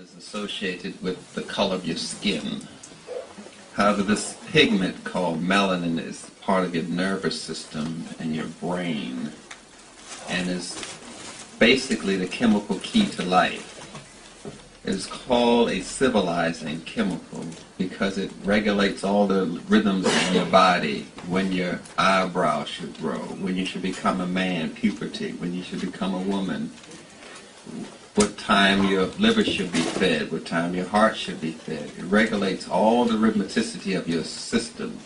is associated with the color of your skin. However, this pigment called melanin is part of your nervous system and your brain, and is basically the chemical key to life. It is called a civilizing chemical because it regulates all the rhythms in your body, when your eyebrows should grow, when you should become a man, puberty, when you should become a woman, what time your liver should be fed, what time your heart should be fed. It regulates all the rhythmicity of your system.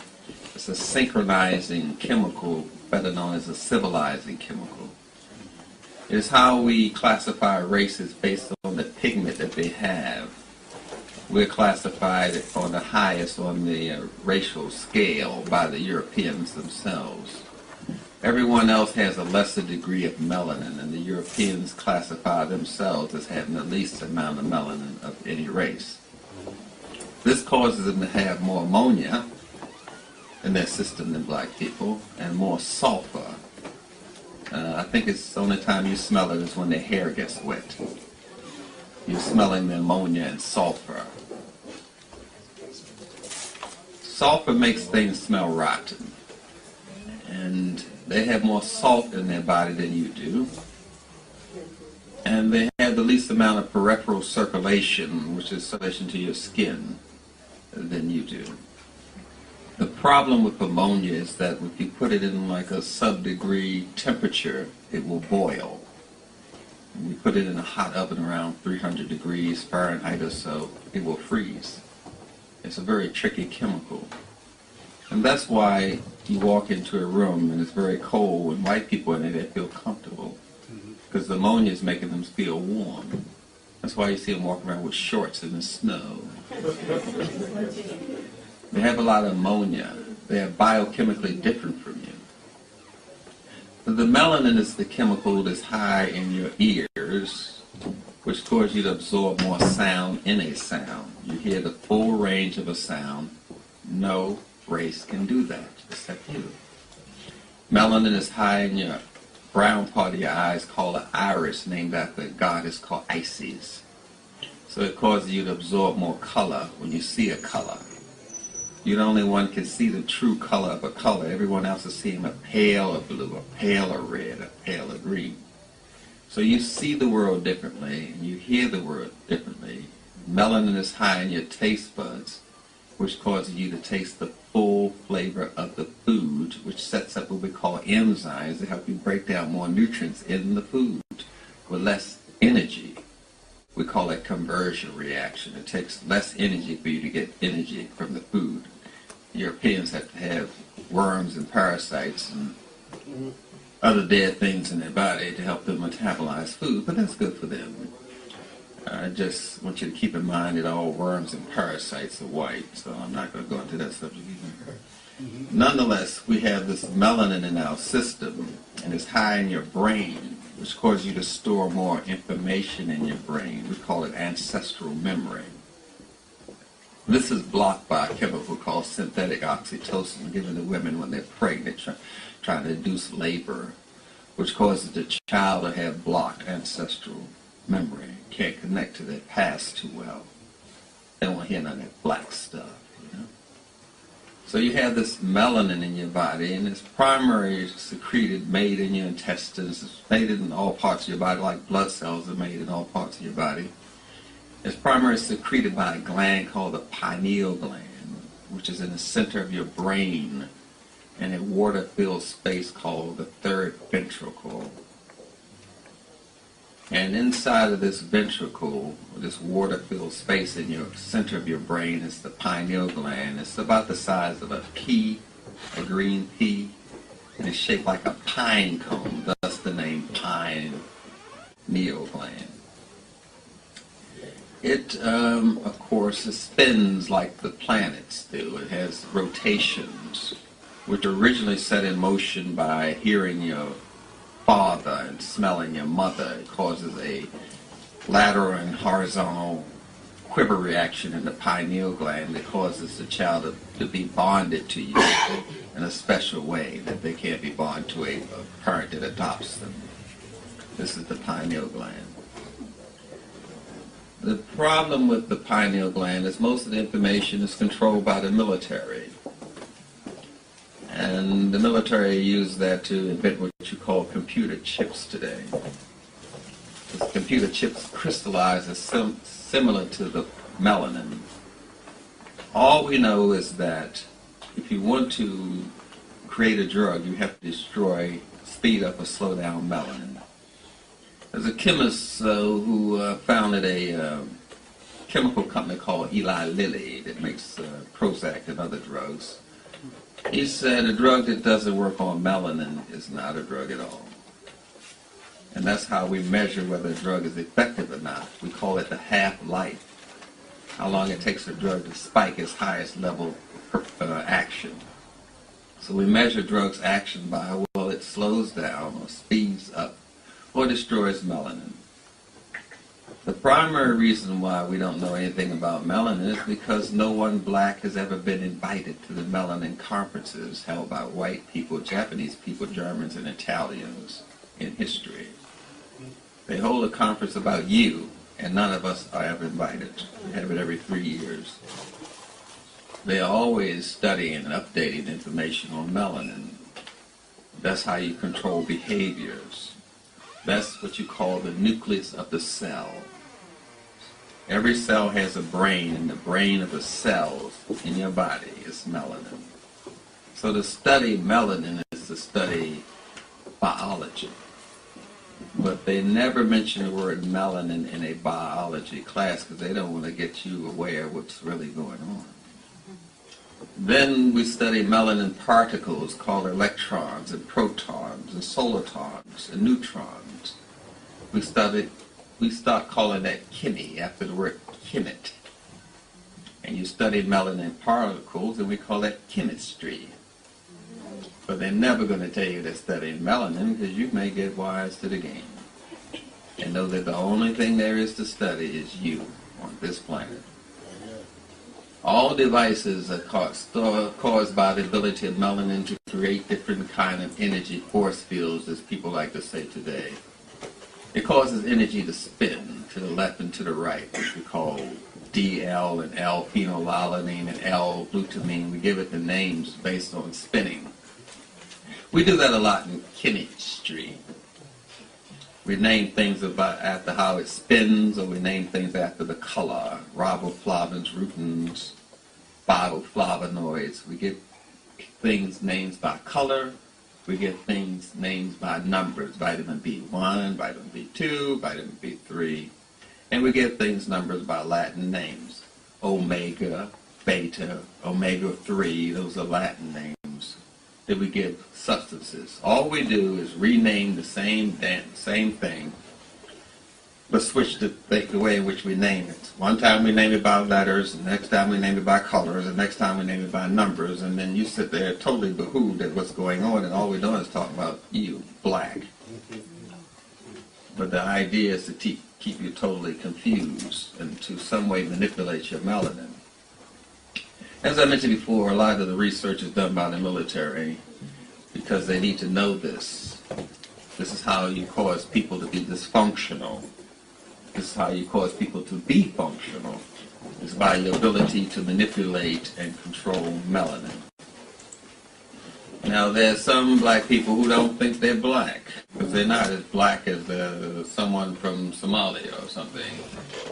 It's a synchronizing chemical, better known as a civilizing chemical. It is how we classify races based on the pigment that they have. We're classified on the highest on the racial scale by the Europeans themselves. Everyone else has a lesser degree of melanin, and the Europeans classify themselves as having the least amount of melanin of any race. This causes them to have more ammonia in their system than black people, and more sulfur. I think it's the only time you smell it is when their hair gets wet. You're smelling the ammonia and sulfur. Sulfur makes things smell rotten, and they have more salt in their body than you do, and they have the least amount of peripheral circulation, which is circulation to your skin, than you do. The problem with ammonia is that if you put it in like a sub-degree temperature, it will boil. When you put it in a hot oven around 300 degrees Fahrenheit or so, it will freeze. It's a very tricky chemical. And that's why you walk into a room and it's very cold, and white people in it, they feel comfortable. Because the ammonia is making them feel warm. That's why you see them walking around with shorts in the snow. They have a lot of ammonia. They are biochemically different from you. But the melanin is the chemical that's high in your ears, which causes you to absorb more sound in a sound. You hear the full range of a sound. No race can do that except you. Melanin is high in your brown part of your eyes, called the iris, named after a goddess called Isis. So it causes you to absorb more color when you see a color. You're the only one can see the true color of a color. Everyone else is seeing a paler blue, a paler red, a paler green. So you see the world differently, and you hear the world differently. Melanin is high in your taste buds, which causes you to taste the full flavor of the food, which sets up what we call enzymes to help you break down more nutrients in the food with less energy. We call it conversion reaction. It takes less energy for you to get energy from the food. Europeans have to have worms and parasites and other dead things in their body to help them metabolize food, but that's good for them. I just want you to keep in mind that all worms and parasites are white, so I'm not going to go into that subject either. Nonetheless, we have this melanin in our system, and it's high in your brain, which causes you to store more information in your brain. We call it ancestral memory. This is blocked by a chemical called synthetic oxytocin given to women when they're pregnant, trying to induce labor, which causes the child to have blocked ancestral memory. Can't connect to their past too well. They don't want to hear none of that black stuff, you know. So you have this melanin in your body, and it's primarily secreted, made in your intestines. It's made in all parts of your body, like blood cells are made in all parts of your body. It's primarily secreted by a gland called the pineal gland, which is in the center of your brain, in a water-filled space called the third ventricle. And inside of this ventricle, this water-filled space in your center of your brain, is the pineal gland. It's about the size of a pea, a green pea, and it's shaped like a pine cone, thus the name pineal gland. It, of course, it spins like the planets do. It has rotations, which were originally set in motion by hearing your father and smelling your mother. It causes a lateral and horizontal quiver reaction in the pineal gland that causes the child to be bonded to you in a special way that they can't be bonded to a parent that adopts them. This is the pineal gland. The problem with the pineal gland is most of the information is controlled by the military. And the military use that to invent what you call computer chips today. Because computer chips crystallize as similar to the melanin. All we know is that if you want to create a drug, you have to destroy, speed up, or slow down melanin. There's a chemist who founded a chemical company called Eli Lilly that makes Prozac and other drugs. He said a drug that doesn't work on melanin is not a drug at all. And that's how we measure whether a drug is effective or not. We call it the half-life, how long it takes a drug to spike its highest level action. So we measure drugs' action by, well, it slows down or speeds up or destroys melanin. The primary reason why we don't know anything about melanin is because no one black has ever been invited to the melanin conferences held by white people, Japanese people, Germans, and Italians in history. They hold a conference about you, and none of us are ever invited. We have it every 3 years. They are always studying and updating information on melanin. That's how you control behaviors. That's what you call the nucleus of the cell. Every cell has a brain, and the brain of the cells in your body is melanin. So to study melanin is to study biology. But they never mention the word melanin in a biology class because they don't want to get you aware of what's really going on. Then we study melanin particles called electrons and protons and solitons and neutrons. We start calling that chemi after the word chemet. And you study melanin particles and we call that chemistry. But they're never going to tell you they're studying melanin because you may get wise to the game and know that the only thing there is to study is you on this planet. All devices are caused by the ability of melanin to create different kind of energy force fields, as people like to say today. It causes energy to spin to the left and to the right, which we call DL and L-phenylalanine and L-glutamine. We give it the names based on spinning. We do that a lot in chemistry. We name things after how it spins, or we name things after the color. Riboflavins, rutins, bioflavonoids. We give things names by color. We give things names by numbers. Vitamin B1, vitamin B2, vitamin B3. And we give things numbers by Latin names. Omega, beta, omega-3, those are Latin names that we give substances. All we do is rename the same thing, but switch the way in which we name it. One time we name it by letters, the next time we name it by colors, the next time we name it by numbers, and then you sit there totally behooved at what's going on, and all we're doing is talking about you, black. But the idea is to keep you totally confused and to some way manipulate your melanin. As I mentioned before, a lot of the research is done by the military because they need to know this. This is how you cause people to be dysfunctional. This is how you cause people to be functional. It's by your ability to manipulate and control melanin. Now, there's some black people who don't think they're black because they're not as black as someone from Somalia or something.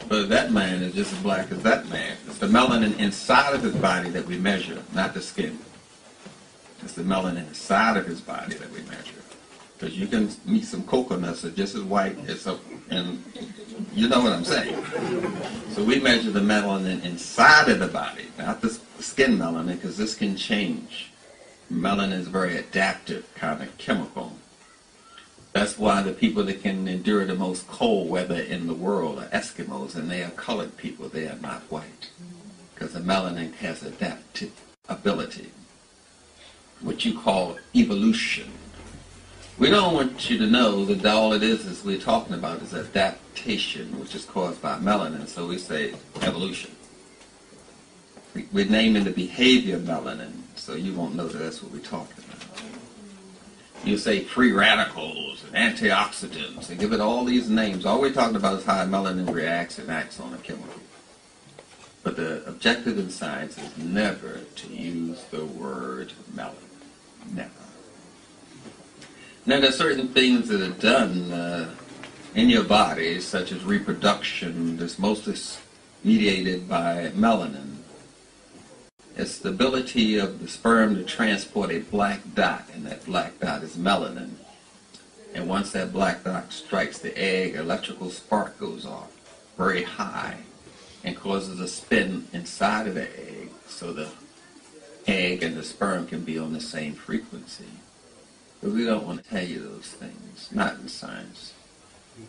But that man is just as black as that man. It's the melanin inside of his body that we measure, not the skin. It's the melanin inside of his body that we measure. Because you can meet some coconuts that are just as white as and you know what I'm saying. So we measure the melanin inside of the body, not the skin melanin, because this can change. Melanin is a very adaptive kind of chemical. That's why the people that can endure the most cold weather in the world are Eskimos, and they are colored people. They are not white. Because the melanin has adaptive ability, what you call evolution. We don't want you to know that all it is we're talking about is adaptation, which is caused by melanin, so we say evolution. We're naming the behavior of melanin, so you won't know that that's what we're talking about. You say free radicals and antioxidants. They give it all these names. All we're talking about is how melanin reacts and acts on a chemical. But the objective in science is never to use the word melanin. Never. Now, there are certain things that are done in your body, such as reproduction, that's mostly mediated by melanin. It's the ability of the sperm to transport a black dot, and that black dot is melanin. And once that black dot strikes the egg, an electrical spark goes off very high and causes a spin inside of the egg, so the egg and the sperm can be on the same frequency. But we don't want to tell you those things, not in science.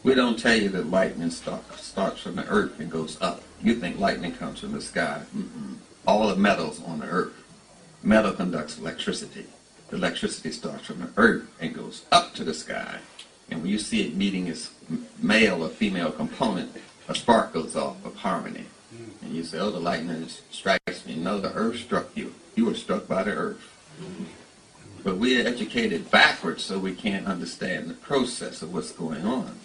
We don't tell you that lightning starts from the earth and goes up. You think lightning comes from the sky. All the metals on the earth. Metal conducts electricity. The electricity starts from the earth and goes up to the sky. And when you see it meeting its male or female component, a spark goes off of harmony. And you say, oh, the lightning strikes me. No, the earth struck you. You were struck by the earth. But we are educated backwards, so we can't understand the process of what's going on.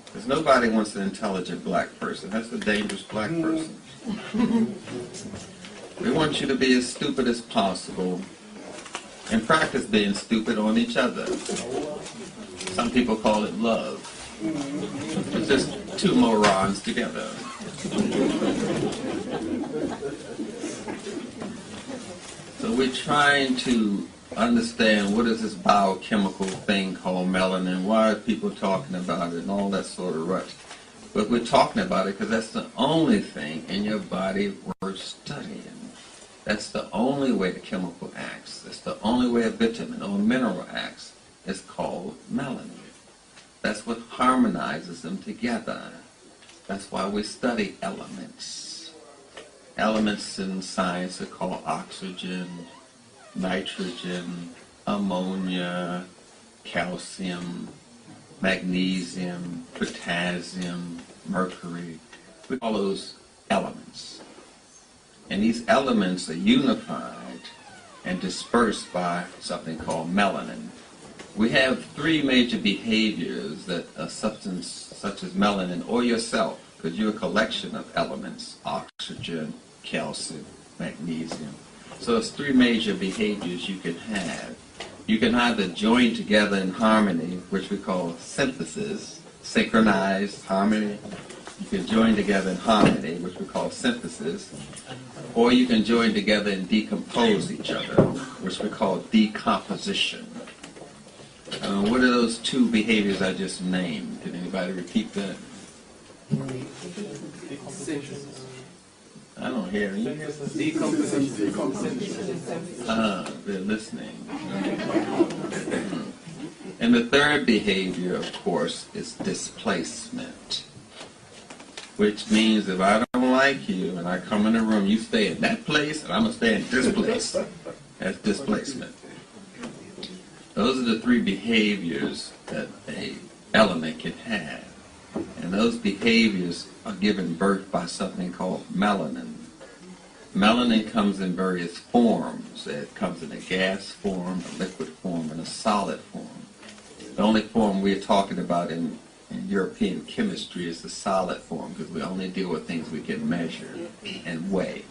Because nobody wants an intelligent black person. That's a dangerous black person. We want you to be as stupid as possible and practice being stupid on each other. Some people call it love. It's just two morons together. So we're trying to understand what is this biochemical thing called melanin, why are people talking about it, and all that sort of rush. But we're talking about it because that's the only thing in your body worth studying. That's the only way the chemical acts. That's the only way a vitamin or a mineral acts. It's called melanin. That's what harmonizes them together. That's why we study elements. Elements in science are called oxygen, nitrogen, ammonia, calcium, magnesium, potassium, mercury. We call those elements. And these elements are unified and dispersed by something called melanin. We have three major behaviors that a substance such as melanin or yourself, because you're a collection of elements, oxygen, calcium, magnesium. So it's three major behaviors you can have. You can either join together in harmony, which we call synthesis, synchronized harmony. You can join together in harmony, which we call synthesis. Or you can join together and decompose each other, which we call decomposition. What are those two behaviors I just named? Can anybody repeat that? Synthesis. I don't hear you. Decomposition. They're listening. And the third behavior, of course, is displacement. Which means if I don't like you and I come in the room, you stay in that place and I'm going to stay in this place. That's displacement. Those are the three behaviors that an element can have. And those behaviors are given birth by something called melanin. Melanin comes in various forms. It comes in a gas form, a liquid form, and a solid form. The only form we're talking about in European chemistry is the solid form, because we only deal with things we can measure and weigh,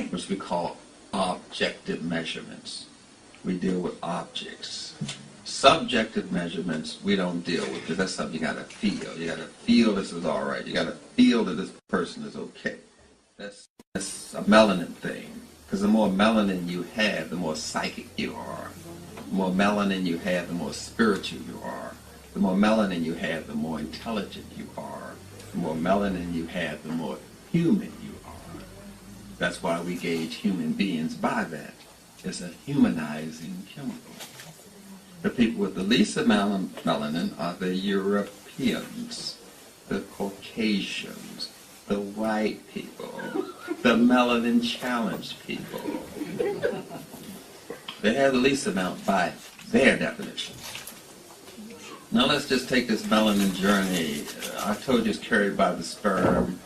which we call objective measurements. We deal with objects. Subjective measurements we don't deal with, because that's something you got to feel. You got to feel this is all right. You got to feel that this person is okay. That's a melanin thing, because the more melanin you have, the more psychic you are. The more melanin you have, the more spiritual you are. The more melanin you have, the more intelligent you are. The more melanin you have, the more human you are. That's why we gauge human beings by that. It's a humanizing chemical. The people with the least amount of melanin are the Europeans, the Caucasians, the white people, the melanin challenged people. They have the least amount by their definition. Now let's just take this melanin journey. I told you it's carried by the sperm,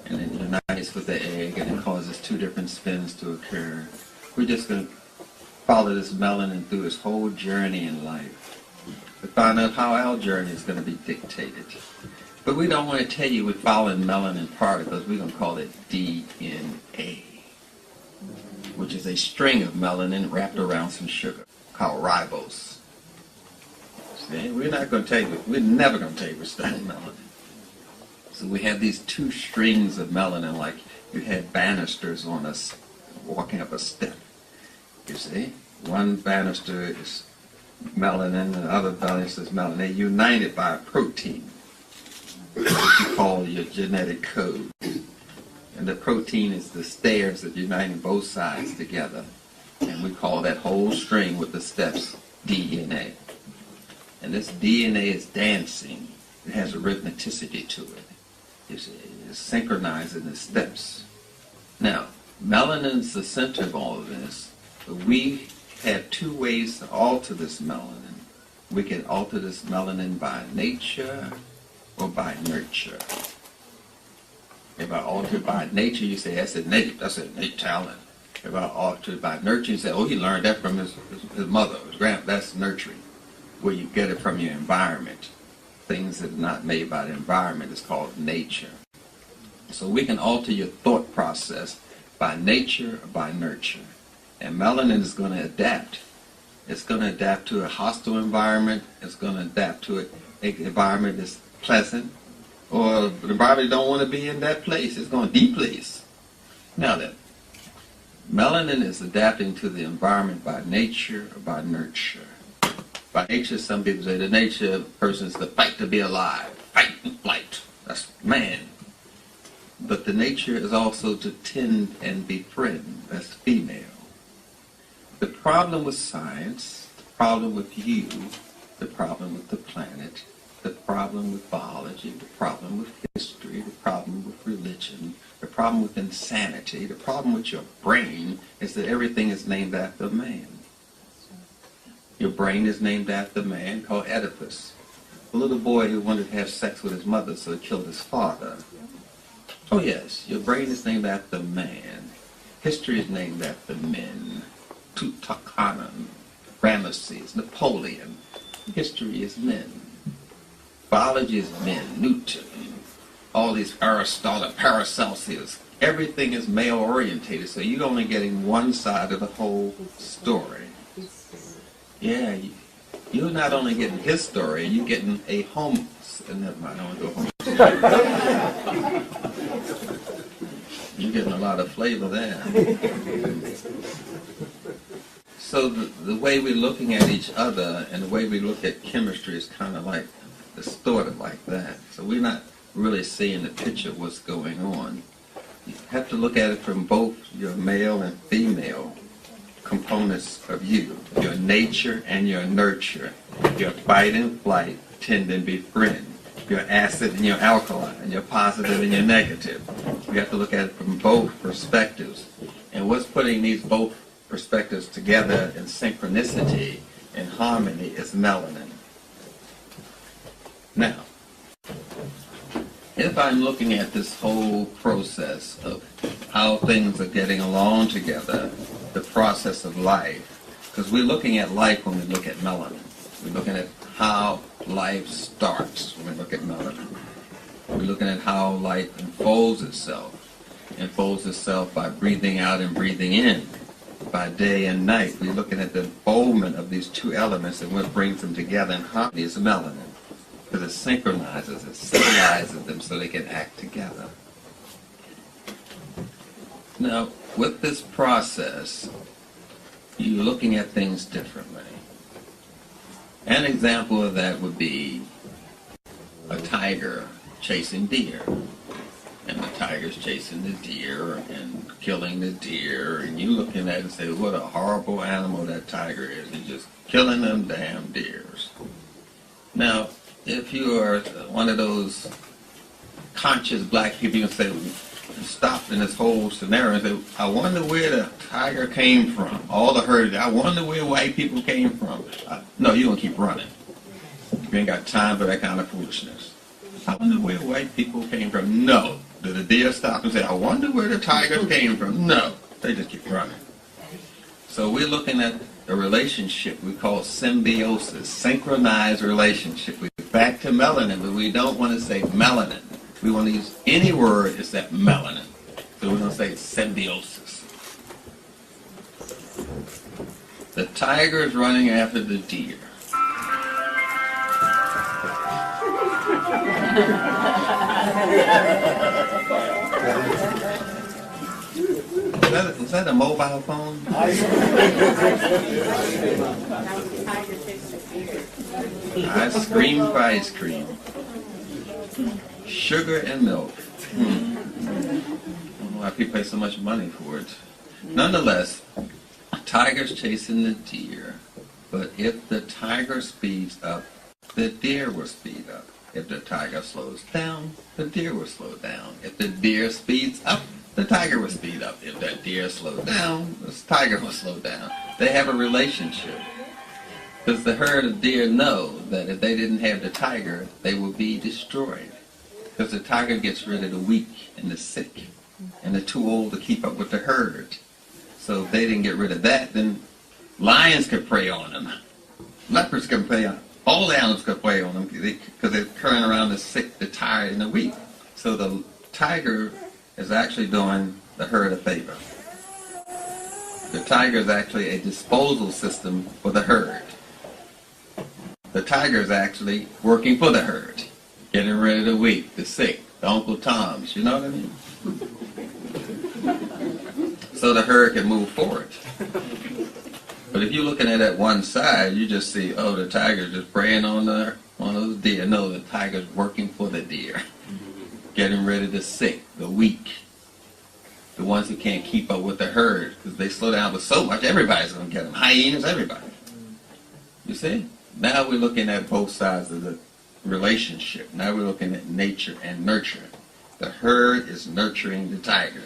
and it unites with the egg, and it causes two different spins to occur. We're just going to follow this melanin through its whole journey in life. to find out how our journey is going to be dictated. But we don't want to tell you we're following melanin particles. We're going to call it DNA, which is a string of melanin wrapped around some sugar called ribose. See, we're not going to tell you, we're never going to tell you we're studying melanin. So we have these two strings of melanin, like you had banisters on us walking up a step. You see, one banister is melanin and the other banister is melanin. They're united by a protein, which you call your genetic code. And the protein is the stairs that uniting both sides together. And we call that whole string with the steps DNA. And this DNA is dancing. It has a rhythmicity to it. You see, it's synchronized in the steps. Now, melanin is the center of all of this. But we have two ways to alter this melanin. We can alter this melanin by nature or by nurture. If I alter it by nature, you say, that's innate talent. If I alter it by nurture, you say, oh, he learned that from his mother, his grandpa. That's nurturing, where you get it from your environment. Things that are not made by the environment is called nature. So we can alter your thought process by nature or by nurture. And melanin is going to adapt. It's going to adapt to a hostile environment. It's going to adapt to an environment that's pleasant. Or the environment don't want to be in that place. It's going to deplace. Now then, melanin is adapting to the environment by nature or by nurture. By nature, some people say the nature of a person is to fight to be alive. Fight and flight. That's man. But the nature is also to tend and befriend. That's female. The problem with science, the problem with you, the problem with the planet, the problem with biology, the problem with history, the problem with religion, the problem with insanity, the problem with your brain is that everything is named after a man. Your brain is named after a man called Oedipus, a little boy who wanted to have sex with his mother, so he killed his father. Oh yes, your brain is named after a man. History is named after men. Tutankhamun, Ramesses, Napoleon. History is men. Biology is men. Newton, all these Aristotle, Paracelsus. Everything is male orientated, so you're only getting one side of the whole story. Yeah, you're not only getting his story, you're getting a home. Never mind, I don't want to go home. You're getting a lot of flavor there. So the way we're looking at each other and the way we look at chemistry is kind of like distorted like that. So we're not really seeing the picture of what's going on. You have to look at it from both your male and female components of you, your nature and your nurture, your fight and flight, tend and befriend, your acid and your alkaline, your positive and your negative. We have to look at it from both perspectives. And what's putting these both perspectives together in synchronicity and harmony is melanin. Now, if I'm looking at this whole process of how things are getting along together, the process of life, because we're looking at life when we look at melanin. We're looking at how life starts when we look at melanin. We're looking at how life unfolds itself by breathing out and breathing in, by day and night. We're looking at the unfoldment of these two elements and what brings them together in harmony is melanin. Because it synchronizes, it civilizes them so they can act together. Now, with this process, you're looking at things differently. An example of that would be a tiger chasing deer. And the tiger's chasing the deer and killing the deer, and you looking at it and say, what a horrible animal that tiger is. He's just killing them damn deers. Now, if you are one of those conscious black people, you can say, stop in this whole scenario and say, I wonder where the tiger came from. All the herd, I wonder where white people came from. No, you're going to keep running. You ain't got time for that kind of foolishness. I wonder where white people came from. No. Did the deer stop and say, I wonder where the tigers came from? No. They just keep running. So we're looking at a relationship we call symbiosis, synchronized relationship. We're back to melanin, but we don't want to say melanin. We want to use any word except melanin. So we're going to say symbiosis. The tiger is running after the deer. Is that a mobile phone? Ice cream for ice cream. Sugar and milk. I don't know why people pay so much money for it. Nonetheless, tiger's chasing the deer. But if the tiger speeds up, the deer will speed up. If the tiger slows down, the deer will slow down. If the deer speeds up, the tiger will speed up. If that deer slows down, the tiger will slow down. They have a relationship. Because the herd of deer know that if they didn't have the tiger, they would be destroyed. Because the tiger gets rid of the weak and the sick. And they're too old to keep up with the herd. So if they didn't get rid of that, then lions could prey on them. Leopards can prey on them. All the animals could prey on them because they're carrying around the sick, the tired, and the weak. So the tiger is actually doing the herd a favor. The tiger is actually a disposal system for the herd. The tiger is actually working for the herd, getting rid of the weak, the sick, the Uncle Toms, you know what I mean? So the herd can move forward. But if you're looking at it one side, you just see, oh, the tiger's just preying on those deer. No, the tiger's working for the deer, getting rid of the sick, the weak, the ones who can't keep up with the herd, because they slow down with so much, everybody's going to get them. Hyenas, everybody. You see? Now we're looking at both sides of the relationship. Now we're looking at nature and nurture. The herd is nurturing the tiger.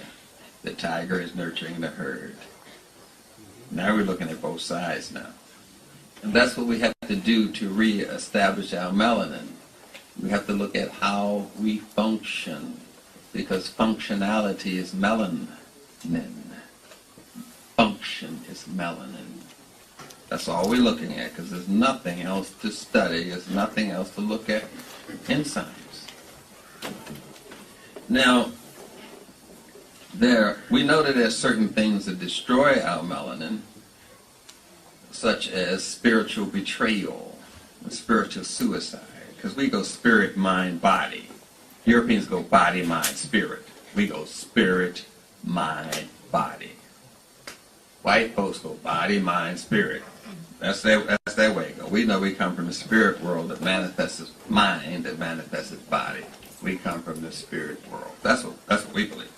The tiger is nurturing the herd. Now we're looking at both sides now. And that's what we have to do to re-establish our melanin. We have to look at how we function, because functionality is melanin. Function is melanin. That's all we're looking at, because there's nothing else to study. There's nothing else to look at in science. Now, we know that there's certain things that destroy our melanin, such as spiritual betrayal and spiritual suicide, because we go spirit, mind, body. Europeans go body, mind, spirit. We go spirit, mind, body. White folks go body, mind, spirit. That's their way to go. We know we come from the spirit world that manifests as mind, that manifests as body. We come from the spirit world. That's what we believe.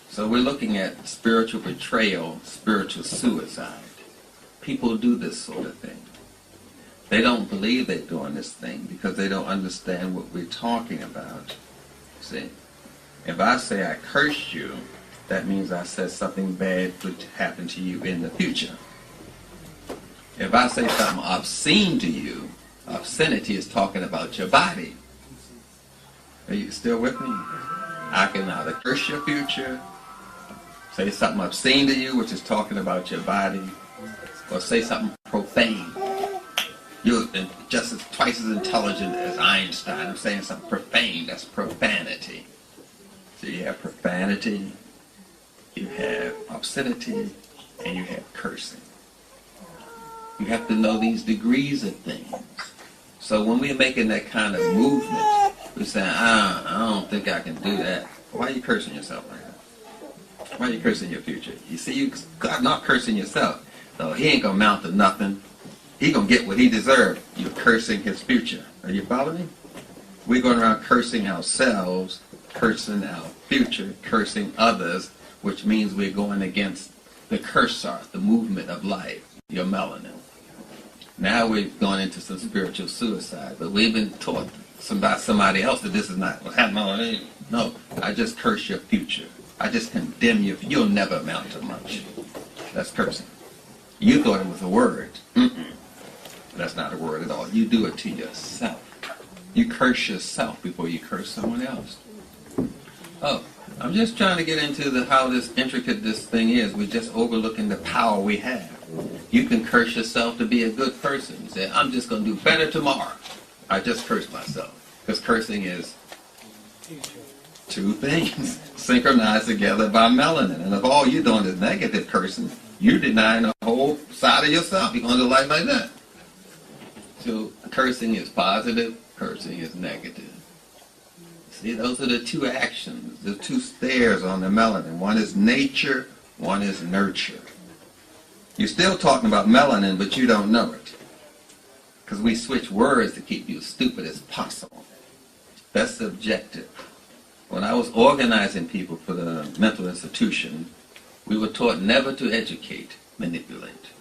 So we're looking at spiritual betrayal, spiritual suicide. People do this sort of thing. They don't believe they're doing this thing because they don't understand what we're talking about. See? If I say I cursed you, that means I said something bad could happen to you in the future. If I say something obscene to you, obscenity is talking about your body. Are you still with me? I can either curse your future, say something obscene to you, which is talking about your body, or say something profane. You're just twice as intelligent as Einstein. I'm saying something profane. That's profanity. So you have profanity, you have obscenity, and you have cursing. You have to know these degrees of things. So when we're making that kind of movement, we're saying, I don't think I can do that. Why are you cursing yourself like that? Why are you cursing your future? You see, you're not cursing yourself. So he ain't going to amount to nothing. He going to get what he deserved. You're cursing his future. Are you following me? We're going around cursing ourselves, cursing our future, cursing others, which means we're going against the cursor, the movement of life, your melanin. Now we've gone into some spiritual suicide, but we've been taught by somebody else that this is not what happened. No, I just curse your future. I just condemn you. You'll never amount to much. That's cursing. You thought it was a word. That's not a word at all. You do it to yourself. You curse yourself before you curse someone else. Oh, I'm just trying to get into how intricate this thing is. We're just overlooking the power we have. You can curse yourself to be a good person. You say, I'm just going to do better tomorrow. I just cursed myself. Because cursing is two things synchronized together by melanin. And if all you're doing is negative cursing, you're denying the whole side of yourself. You're going to live like that. So cursing is positive, cursing is negative. See, those are the two actions, the two stairs on the melanin. One is nature, one is nurture. You're still talking about melanin, but you don't know it. Because we switch words to keep you as stupid as possible. That's the objective. When I was organizing people for the mental institution, we were taught never to educate, manipulate.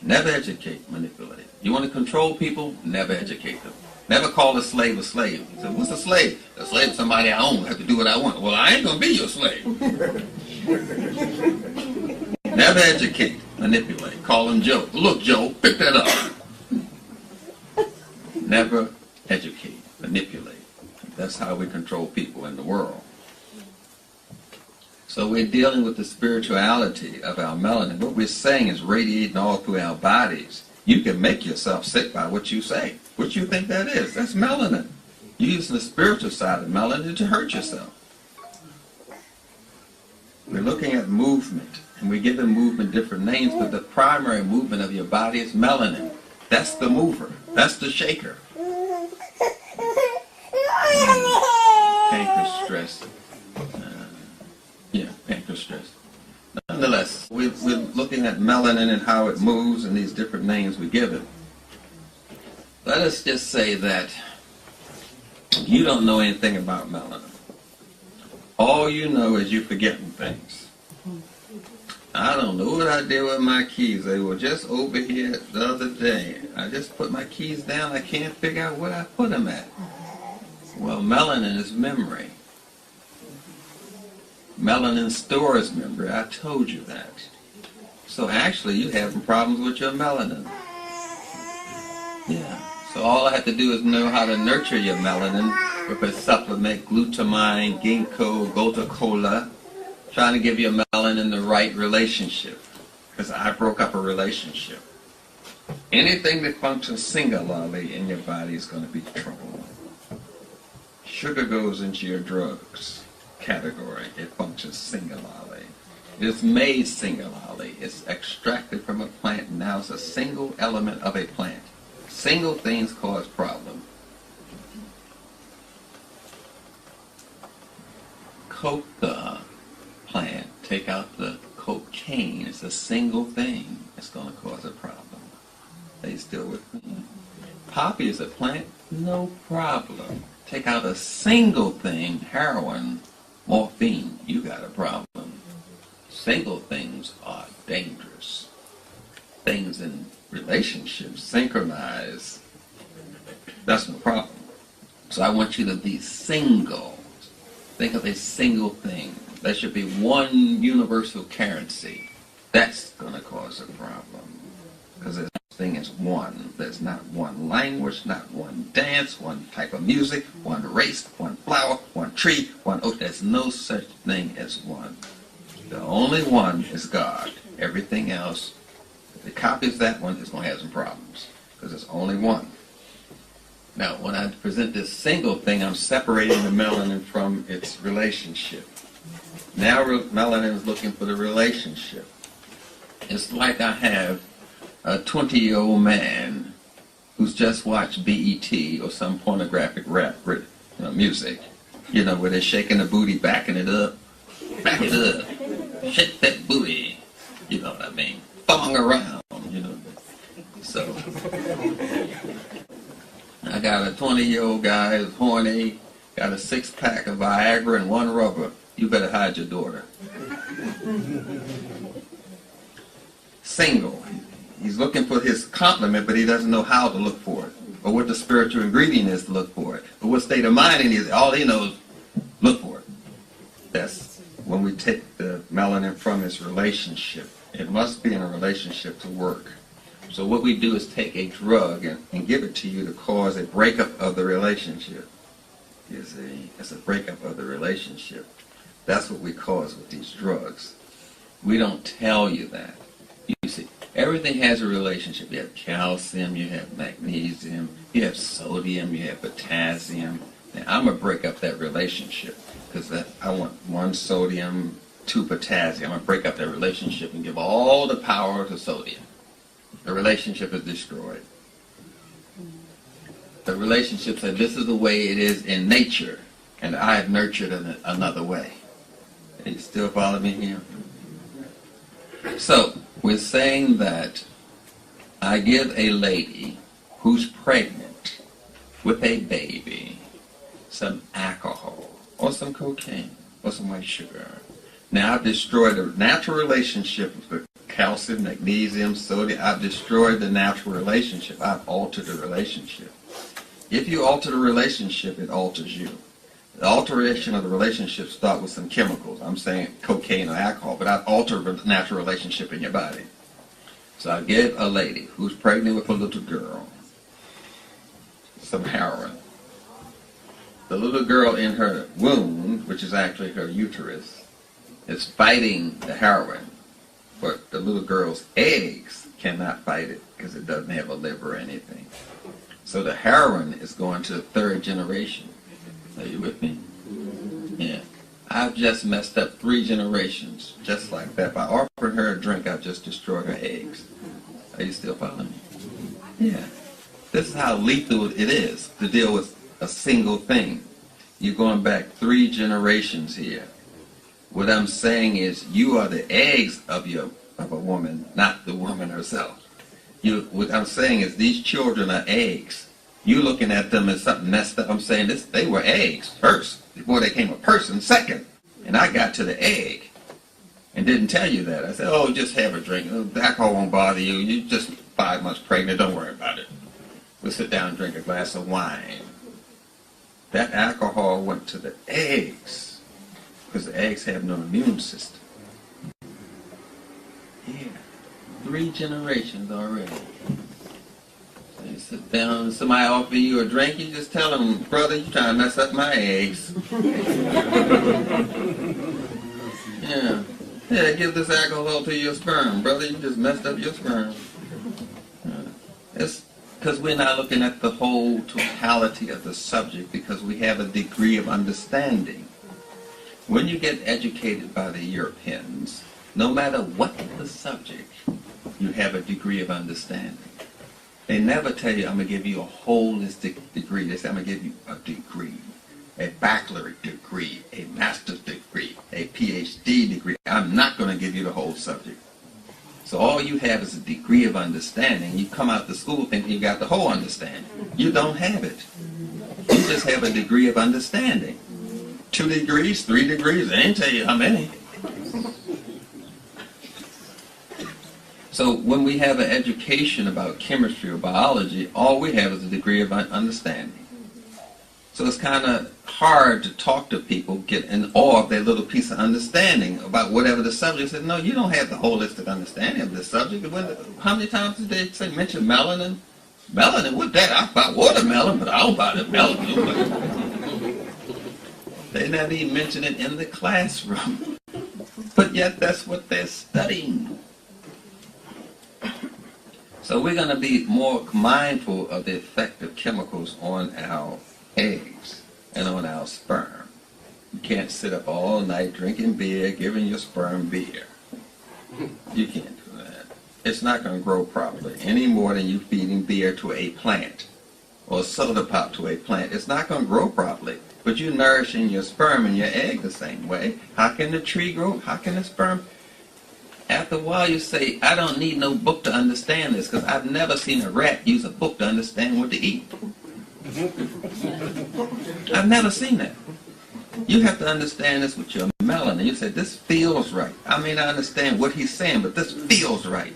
Never educate, manipulate. You want to control people? Never educate them. Never call a slave a slave. You say, what's a slave? A slave is somebody I own. I have to do what I want. Well, I ain't going to be your slave. Never educate, manipulate. Call him Joe. Look, Joe, pick that up. Never educate, manipulate. That's how we control people in the world. So we're dealing with the spirituality of our melanin. What we're saying is radiating all through our bodies. You can make yourself sick by what you say. What you think that is? That's melanin. You're using the spiritual side of melanin to hurt yourself. We're looking at movement, and we're giving movement different names, but the primary movement of your body is melanin. That's the mover. That's the shaker. Pancreas stress. Pancreas stress. Nonetheless, we're looking at melanin and how it moves and these different names we give it. Let us just say that you don't know anything about melanin. All you know is you're forgetting things. I don't know what I did with my keys. They were just over here the other day. I just put my keys down. I can't figure out where I put them at. Well, melanin is memory. Melanin stores memory. I told you that. So actually, you're having problems with your melanin. Yeah. So all I have to do is know how to nurture your melanin with a supplement, glutamine, ginkgo, gotu kola, trying to give your melanin the right relationship. Because I broke up a relationship. Anything that functions singularly in your body is going to be trouble. Sugar goes into your drugs category. It functions singularly. It's made singularly. It's extracted from a plant, and now it's a single element of a plant. Single things cause problem. Coke the plant, take out the cocaine. It's a single thing. It's going to cause a problem. Are you still with me? Poppy is a plant, no problem. Take out a single thing, heroin, morphine, you got a problem. Single things are dangerous. Things in relationships synchronize. That's no problem. So I want you to be single. Think of a single thing. There should be one universal currency. That's going to cause a problem. Because this thing is one. There's not one language, not one dance, one type of music, one race, one flower, one tree, one oak. There's no such thing as one. The only one is God. Everything else, if it copies that one, it's going to have some problems. Because there's only one. Now, when I present this single thing, I'm separating the melanin from its relationship. Now melanin is looking for the relationship. It's like I have a 20-year-old man who's just watched BET or some pornographic rap music, where they're shaking the booty, backing it up, back it up, shake that booty, you know what I mean, thong around, So, I got a 20-year-old guy who's horny, got a 6-pack of Viagra and 1 rubber. You better hide your daughter. Single. He's looking for his compliment, but he doesn't know how to look for it, or what the spiritual ingredient is to look for it, or what state of mind he is. All he knows, look for it. That's when we take the melanin from its relationship. It must be in a relationship to work. So what we do is take a drug and give it to you to cause a breakup of the relationship. You see, it's a breakup of the relationship. That's what we cause with these drugs. We don't tell you that. You say, Everything has a relationship. You have calcium, you have magnesium, you have sodium, you have potassium. Now, I'm going to break up that relationship because I want 1 sodium, 2 potassium. I'm going to break up that relationship and give all the power to sodium. The relationship is destroyed. The relationship said, this is the way it is in nature, and I have nurtured it another way. Are you still following me here? So, we're saying that I give a lady who's pregnant with a baby some alcohol or some cocaine or some white sugar. Now I've destroyed the natural relationship with calcium, magnesium, sodium. I've destroyed the natural relationship. I've altered the relationship. If you alter the relationship, it alters you. The alteration of the relationship starts with some chemicals. I'm saying cocaine or alcohol, but I've altered the natural relationship in your body. So I give a lady who's pregnant with a little girl some heroin. The little girl in her womb, which is actually her uterus, is fighting the heroin, but the little girl's eggs cannot fight it because it doesn't have a liver or anything. So the heroin is going to the 3rd generation. Are you with me? Yeah. I've just messed up 3 generations, just like that. By offering her a drink, I've just destroyed her eggs. Are you still following me? Yeah. This is how lethal it is to deal with a single thing. You're going back 3 generations here. What I'm saying is you are the eggs of a woman, not the woman herself. What I'm saying is these children are eggs. You looking at them as something messed up. I'm saying they were eggs first, before they came a person second. And I got to the egg and didn't tell you that. I said, oh, just have a drink. The alcohol won't bother you. You're just 5 months pregnant. Don't worry about it. We'll sit down and drink a glass of wine. That alcohol went to the eggs because the eggs have no immune system. Yeah. 3 generations already. So you sit down, somebody offer you a drink, you just tell them, brother, you trying to mess up my eggs. Yeah. Yeah, give this alcohol to your sperm. Brother, you just messed up your sperm. It's because we're not looking at the whole totality of the subject because we have a degree of understanding. When you get educated by the Europeans, no matter what the subject, you have a degree of understanding. They never tell you, I'm going to give you a holistic degree. They say, I'm going to give you a degree, a baccalaureate degree, a master's degree, a PhD degree. I'm not going to give you the whole subject. So all you have is a degree of understanding. You come out to school thinking you got the whole understanding. You don't have it. You just have a degree of understanding. 2 degrees, 3 degrees, they ain't tell you how many. So when we have an education about chemistry or biology, all we have is a degree of understanding. So it's kind of hard to talk to people, get in awe of their little piece of understanding about whatever the subject is. No, you don't have the holistic understanding of this subject. How many times did they say mention melanin? Melanin? What that? I buy watermelon, but I don't buy the melanin. They never even mention it in the classroom. But yet that's what they're studying. So we're going to be more mindful of the effect of chemicals on our eggs and on our sperm. You can't sit up all night drinking beer, giving your sperm beer. You can't do that. It's not going to grow properly any more than you feeding beer to a plant or soda pop to a plant. It's not going to grow properly. But you're nourishing your sperm and your egg the same way. How can the tree grow? How can the sperm? After a while you say, I don't need no book to understand this because I've never seen a rat use a book to understand what to eat. I've never seen that. You have to understand this with your melanin. You say, this feels right. I may not understand what he's saying, but this feels right.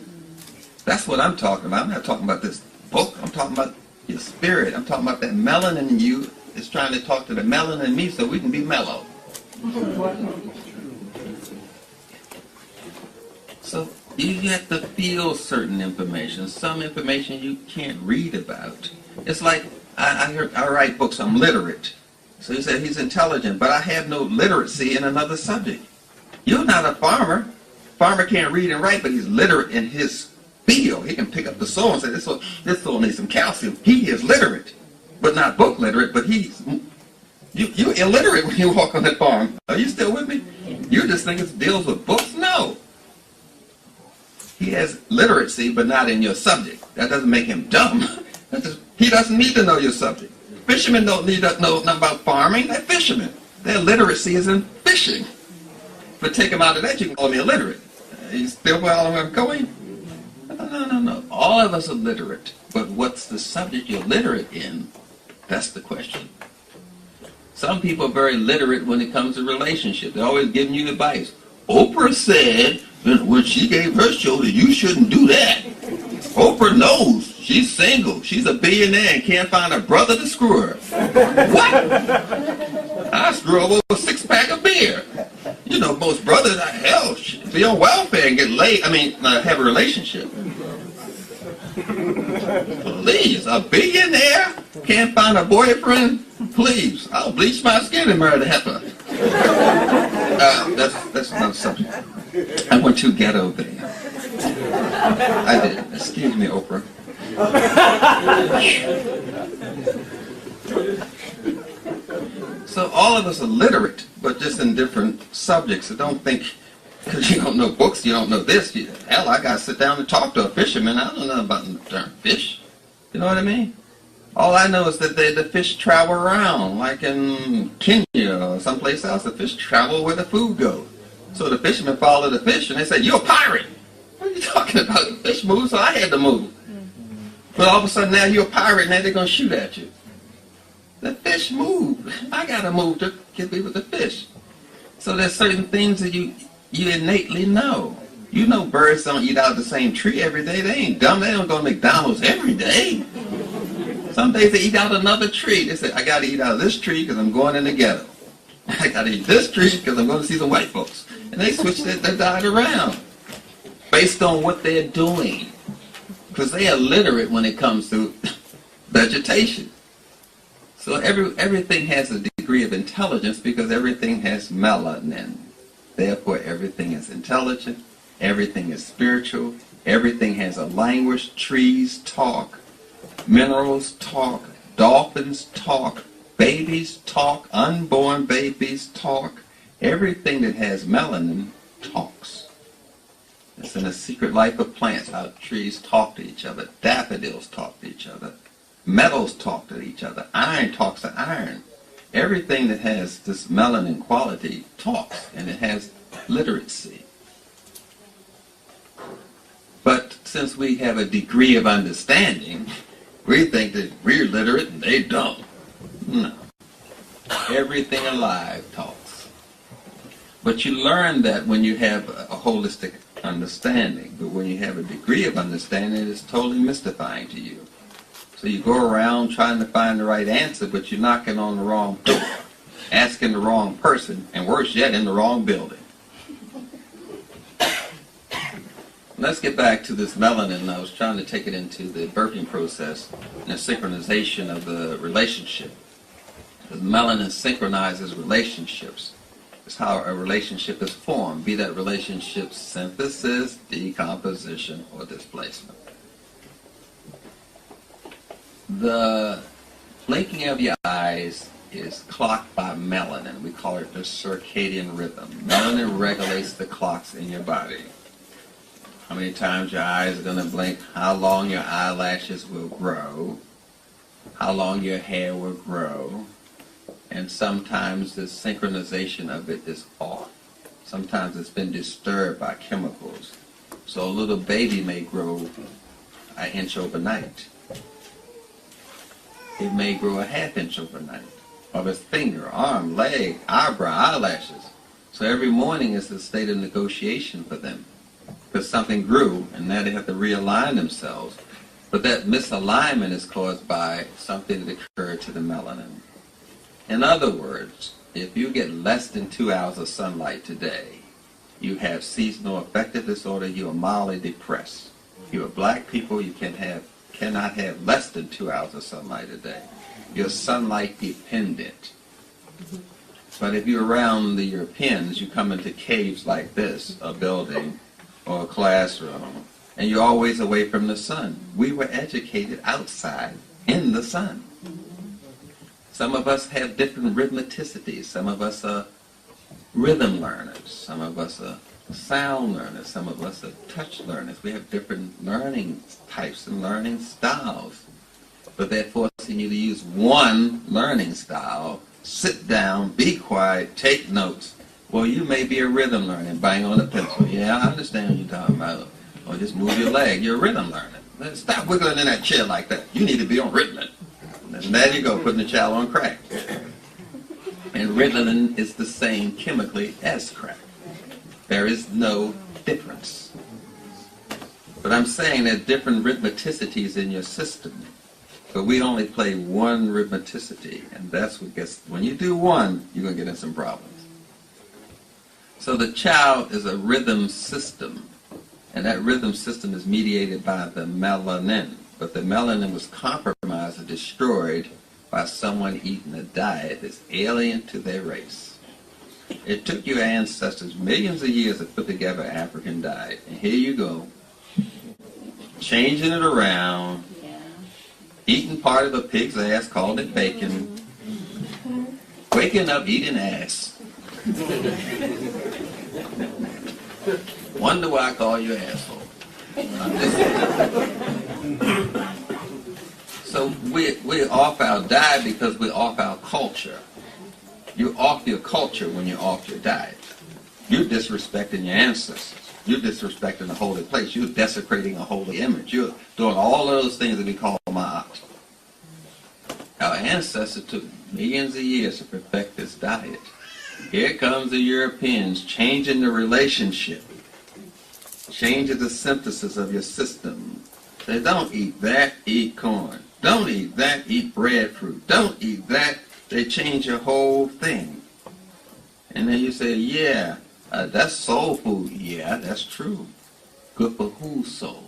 That's what I'm talking about. I'm not talking about this book. I'm talking about your spirit. I'm talking about that melanin in you is trying to talk to the melanin in me so we can be mellow. So you have to feel certain information. Some information you can't read about. It's like I write books. I'm literate. So you say he's intelligent, but I have no literacy in another subject. You're not a farmer. Farmer can't read and write, but he's literate in his feel. He can pick up the soil and say, this soil needs some calcium. He is literate, but not book literate, but you're illiterate when you walk on that farm. Are you still with me? You just think it deals with books? No. He has literacy, but not in your subject. That doesn't make him dumb. He doesn't need to know your subject. Fishermen don't need to know nothing about farming. They're fishermen. Their literacy is in fishing. But take them out of that, you can call me illiterate. You still following where I'm going? No. All of us are literate. But what's the subject you're literate in? That's the question. Some people are very literate when it comes to relationships. They're always giving you advice. Oprah said that when she gave her show that you shouldn't do that. Oprah knows. She's single. She's a billionaire and can't find a brother to screw her. What? I screw over a six-pack of beer. You know, most brothers, hell, be on welfare and get laid. Have a relationship. Please, a billionaire can't find a boyfriend? Please, I'll bleach my skin and marry the heifer. That's another subject. I went too ghetto there. I did. Excuse me, Oprah. So all of us are literate, but just in different subjects. So don't think because you don't know books, you don't know this. Hell, I got to sit down and talk to a fisherman. I don't know about the darn fish. You know what I mean? All I know is that the fish travel around, like in Kenya or someplace else. The fish travel where the food goes. So the fishermen follow the fish, and they say, "You're a pirate." What are you talking about? The fish moved, so I had to move. But all of a sudden now you're a pirate, and now they're going to shoot at you. The fish moved. I got to move to get me with the fish. So there's certain things that you innately know. You know birds don't eat out of the same tree every day. They ain't dumb. They don't go to McDonald's every day. Some days they eat out another tree. They say, I got to eat out of this tree because I'm going in the ghetto. I got to eat this tree because I'm going to see some white folks. And they switch their diet around based on what they're doing. Because they are literate when it comes to vegetation. So everything has a degree of intelligence because everything has melanin. Therefore, everything is intelligent. Everything is spiritual. Everything has a language. Trees talk. Minerals talk. Dolphins talk. Babies talk. Unborn babies talk. Everything that has melanin talks. It's in the secret life of plants how trees talk to each other. Daffodils talk to each other. Metals talk to each other. Iron talks to iron. Everything that has this melanin quality talks, and it has literacy. But since we have a degree of understanding, we think that we're literate and they don't. No. Everything alive talks. But you learn that when you have a holistic understanding. But when you have a degree of understanding, it's totally mystifying to you. So you go around trying to find the right answer, but you're knocking on the wrong door, asking the wrong person, and worse yet, in the wrong building. Let's get back to this melanin. I was trying to take it into the birthing process and the synchronization of the relationship. The melanin synchronizes relationships. It's how a relationship is formed, be that relationship synthesis, decomposition, or displacement. The blinking of your eyes is clocked by melanin. We call it the circadian rhythm. Melanin regulates the clocks in your body. How many times your eyes are going to blink, how long your eyelashes will grow, how long your hair will grow, and sometimes the synchronization of it is off. Sometimes it's been disturbed by chemicals. So a little baby may grow an inch overnight. It may grow a half inch overnight of its finger, arm, leg, eyebrow, eyelashes. So every morning is a state of negotiation for them. Because something grew, and now they have to realign themselves. But that misalignment is caused by something that occurred to the melanin. In other words, if you get less than 2 hours of sunlight today, you have seasonal affective disorder, you are mildly depressed. You are black people, you cannot have less than 2 hours of sunlight a day. You're sunlight dependent. But if you're around the Europeans, you come into caves like this, a building, or a classroom, and you're always away from the sun. We were educated outside in the sun. Some of us have different rhythmicities. Some of us are rhythm learners. Some of us are sound learners. Some of us are touch learners. We have different learning types and learning styles. But they're forcing you to use one learning style. Sit down, be quiet, take notes. Well, you may be a rhythm learner and bang on a pencil. Yeah, I understand what you're talking about. Or just move your leg. You're a rhythm learner. Stop wiggling in that chair like that. You need to be on Ritalin. And there you go, putting the child on crack. And Ritalin is the same chemically as crack. There is no difference. But I'm saying there are different rhythmicities in your system. But we only play one rhythmicity, and that's what gets, when you do one, you're going to get in some problems. So the child is a rhythm system, and that rhythm system is mediated by the melanin. But the melanin was compromised or destroyed by someone eating a diet that's alien to their race. It took your ancestors millions of years to put together an African diet, and here you go, changing it around, eating part of a pig's ass, calling it bacon, waking up eating ass. Wonder why I call you asshole. So we're off our diet because we're off our culture. You're off your culture when you're off your diet. You're disrespecting your ancestors. You're disrespecting a holy place. You're desecrating a holy image. You're doing all of those things that we call ma'at. Our ancestors took millions of years to perfect this diet. Here comes the Europeans changing the relationship, changing the synthesis of your system. Say, don't eat that, eat corn. Don't eat that, eat breadfruit. Don't eat that. They change your whole thing. And then you say, yeah, that's soul food. Yeah, that's true. Good for whose soul?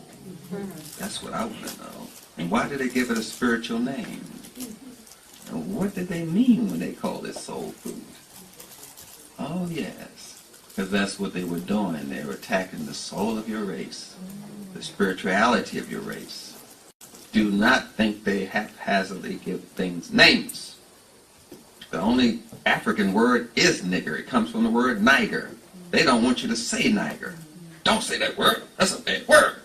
That's what I want to know. And why did they give it a spiritual name? And what did they mean when they called it soul food? Oh, yes, because that's what they were doing. They were attacking the soul of your race, the spirituality of your race. Do not think they haphazardly give things names. The only African word is nigger. It comes from the word Niger. They don't want you to say Niger. Don't say that word. That's a bad word.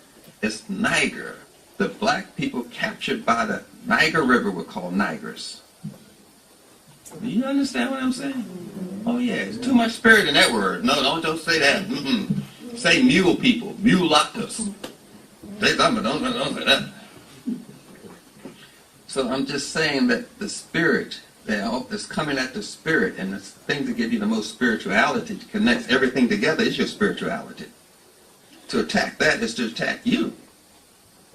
It's Niger. The black people captured by the Niger River were called Nigers. Do you understand what I'm saying? Oh yeah, there's too much spirit in that word. No, don't say that. Say mule people, mulattoes. Say something, don't say that. So I'm just saying that the spirit, that's coming at the spirit, and the thing to give you the most spirituality, to connect everything together, is your spirituality. To attack that is to attack you,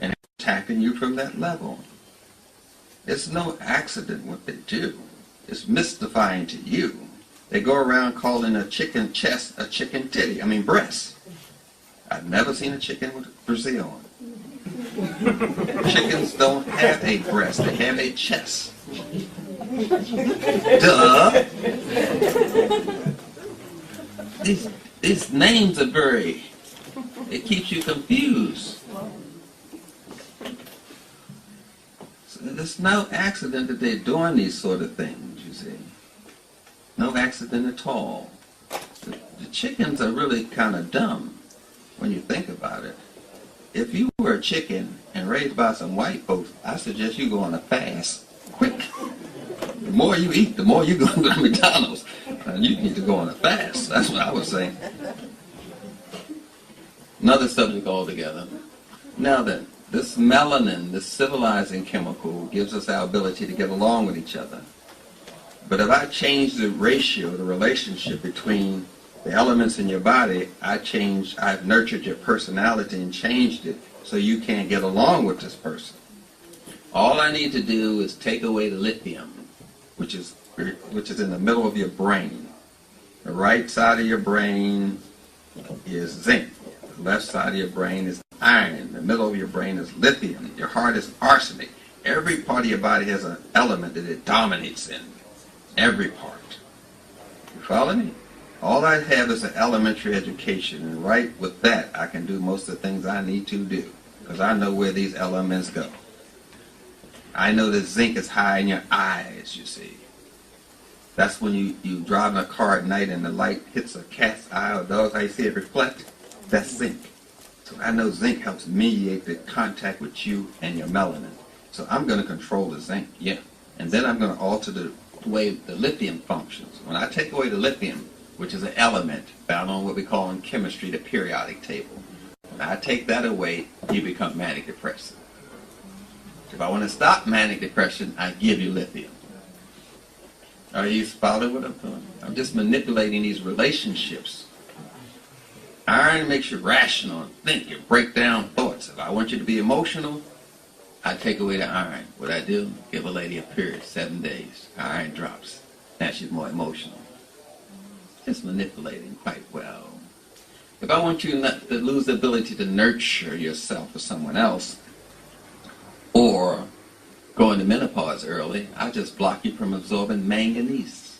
and attacking you from that level. It's no accident what they do. It's mystifying to you. They go around calling a chicken chest a chicken titty. I mean breast. I've never seen a chicken with Brazil on it. Chickens don't have a breast. They have a chest. Duh. These names are very... It keeps you confused. So it's no accident that they're doing these sort of things, you see. No accident at all. The chickens are really kind of dumb when you think about it. If you were a chicken and raised by some white folks, I suggest you go on a fast, quick. The more you eat, the more you go to McDonald's. You need to go on a fast. That's what I was saying. Another subject altogether. Now then, this melanin, this civilizing chemical, gives us our ability to get along with each other. But if I change the ratio, the relationship between the elements in your body, I've nurtured your personality and changed it so you can't get along with this person. All I need to do is take away the lithium, which is in the middle of your brain. The right side of your brain is zinc. The left side of your brain is iron. The middle of your brain is lithium. Your heart is arsenic. Every part of your body has an element that it dominates in. Every part. You follow me? All I have is an elementary education, and right with that, I can do most of the things I need to do, because I know where these elements go. I know that zinc is high in your eyes, you see. That's when you drive in a car at night and the light hits a cat's eye or dog's eye, you see it reflect. That's zinc. So I know zinc helps mediate the contact with you and your melanin. So I'm going to control the zinc, yeah. And then I'm going to alter the way the lithium functions. When I take away the lithium, which is an element found on what we call in chemistry the periodic table, when I take that away, you become manic depressive. If I want to stop manic depression, I give you lithium. Are you following what I'm doing? I'm just manipulating these relationships. Iron makes you rational and think and break down thoughts. If I want you to be emotional, I take away the iron. What I do, give a lady a period, 7 days. Iron drops. Now she's more emotional. Just manipulating quite well. If I want you not to lose the ability to nurture yourself for someone else, or go into menopause early, I just block you from absorbing manganese.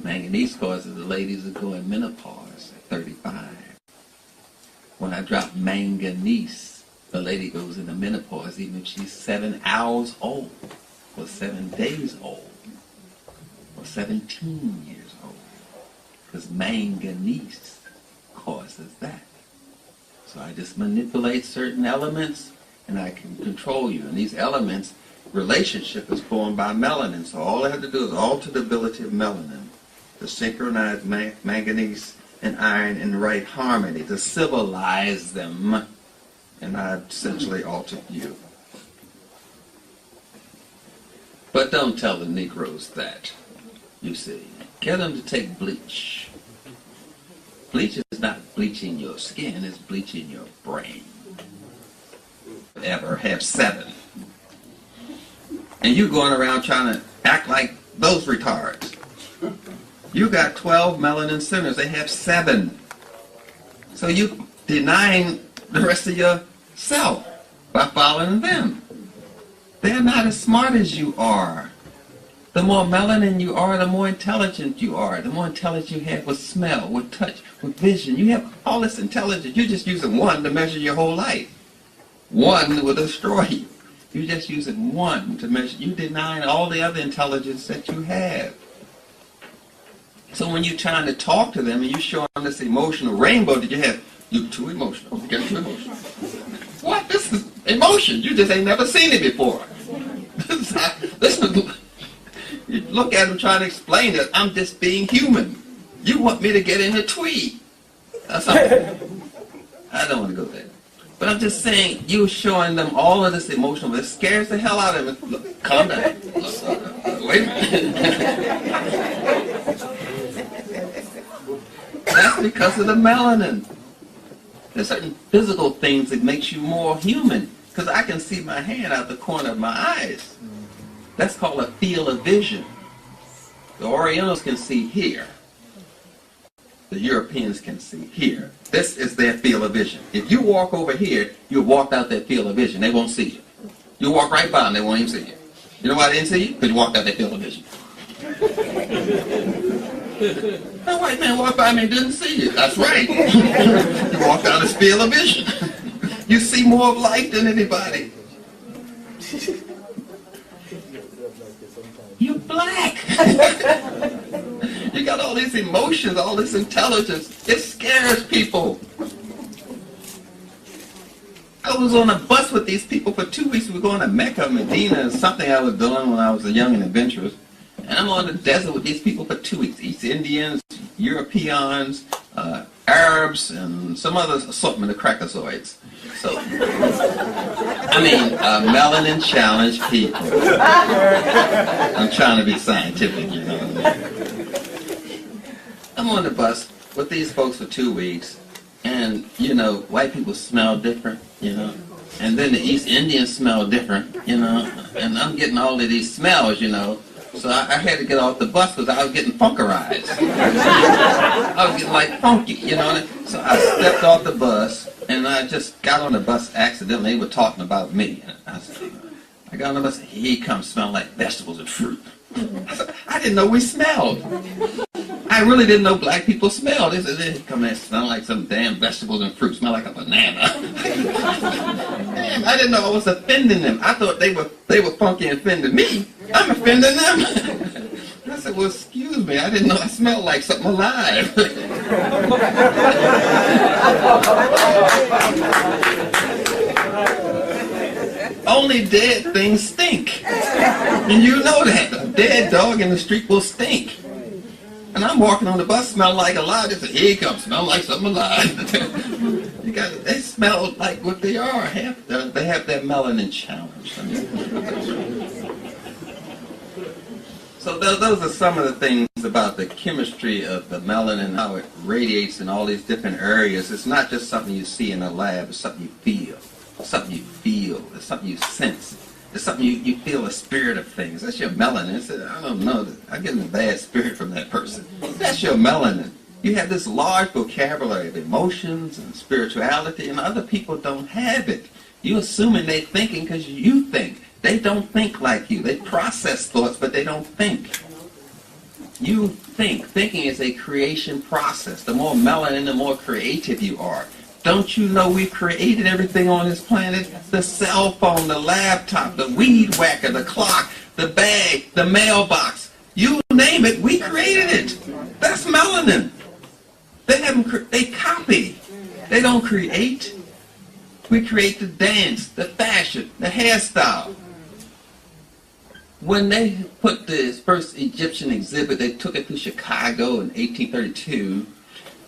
Manganese causes the ladies to go in menopause at 35. When I drop manganese, the lady goes into menopause even if she's 7 hours old, or 7 days old, or 17 years old. Because manganese causes that. So I just manipulate certain elements and I can control you. And these elements, relationship is formed by melanin. So all I have to do is alter the ability of melanin to synchronize manganese and iron in the right harmony, to civilize them. And I've essentially altered you. But don't tell the Negroes that, you see. Get them to take bleach. Bleach is not bleaching your skin, it's bleaching your brain. Ever have 7. And you going around trying to act like those retards. You got 12 melanin centers, they have 7. So you denying the rest of yourself by following them. They're not as smart as you are. The more melanin you are, the more intelligent you are. The more intelligence you have with smell, with touch, with vision. You have all this intelligence. You're just using one to measure your whole life. One will destroy you. You're just using one to measure. You're denying all the other intelligence that you have. So when you're trying to talk to them and you show them this emotional rainbow that you have, you're too emotional. You get too emotional. What? This is emotion. You just ain't never seen it before. You look at them trying to explain that I'm just being human. You want me to get in a tweet. That's all. I don't want to go there. But I'm just saying, you're showing them all of this emotion, but it scares the hell out of them. Look, calm down. Wait a minute. That's because of the melanin. There's certain physical things that makes you more human. Because I can see my hand out the corner of my eyes. That's called a field of vision. The Orientals can see here. The Europeans can see here. This is their field of vision. If you walk over here, you'll walk out that field of vision. They won't see you. You walk right by them, they won't even see you. You know why they didn't see you? Because you walked out that field of vision. That white man walked by me and didn't see you. That's right. You walked out his field of vision. You see more of life than anybody. You're black. You got all these emotions, all this intelligence. It scares people. I was on a bus with these people for 2 weeks. We were going to Mecca, Medina, something I was doing when I was young and adventurous. And I'm on the desert with these people for 2 weeks. East Indians, Europeans, Arabs, and some other assortment of crackazoids. So, melanin challenged people. I'm trying to be scientific, you know. I'm on the bus with these folks for 2 weeks, and, you know, white people smell different, you know, and then the East Indians smell different, you know, and I'm getting all of these smells, you know. So I had to get off the bus because I was getting funkerized. I was getting like funky, you know. So I stepped off the bus and I just got on the bus accidentally. They were talking about me. I got on the bus and he comes smelling like vegetables and fruit. I didn't know we smelled. I really didn't know black people smell. They said, they come and smell like some damn vegetables and fruit, smell like a banana. Damn, I didn't know I was offending them. I thought they were funky and offending me. I'm offending them. I said, well, excuse me, I didn't know I smelled like something alive. Only dead things stink. And you know that. A dead dog in the street will stink. And I'm walking on the bus, smell like alive. They say, here he comes, smell like something alive. They smell like what they are. They have that melanin challenge. So those are some of the things about the chemistry of the melanin, how it radiates in all these different areas. It's not just something you see in a lab. It's something you feel. It's something you feel. It's something you sense. It's something you feel the spirit of things. That's your melanin. It's, I don't know. I'm getting a bad spirit from that person. That's your melanin. You have this large vocabulary of emotions and spirituality, and other people don't have it. You're assuming they're thinking because you think. They don't think like you. They process thoughts, but they don't think. You think. Thinking is a creation process. The more melanin, the more creative you are. Don't you know we've created everything on this planet? The cell phone, the laptop, the weed whacker, the clock, the bag, the mailbox. You name it, we created it. That's melanin. They copy. They don't create. We create the dance, the fashion, the hairstyle. When they put this first Egyptian exhibit, they took it to Chicago in 1832.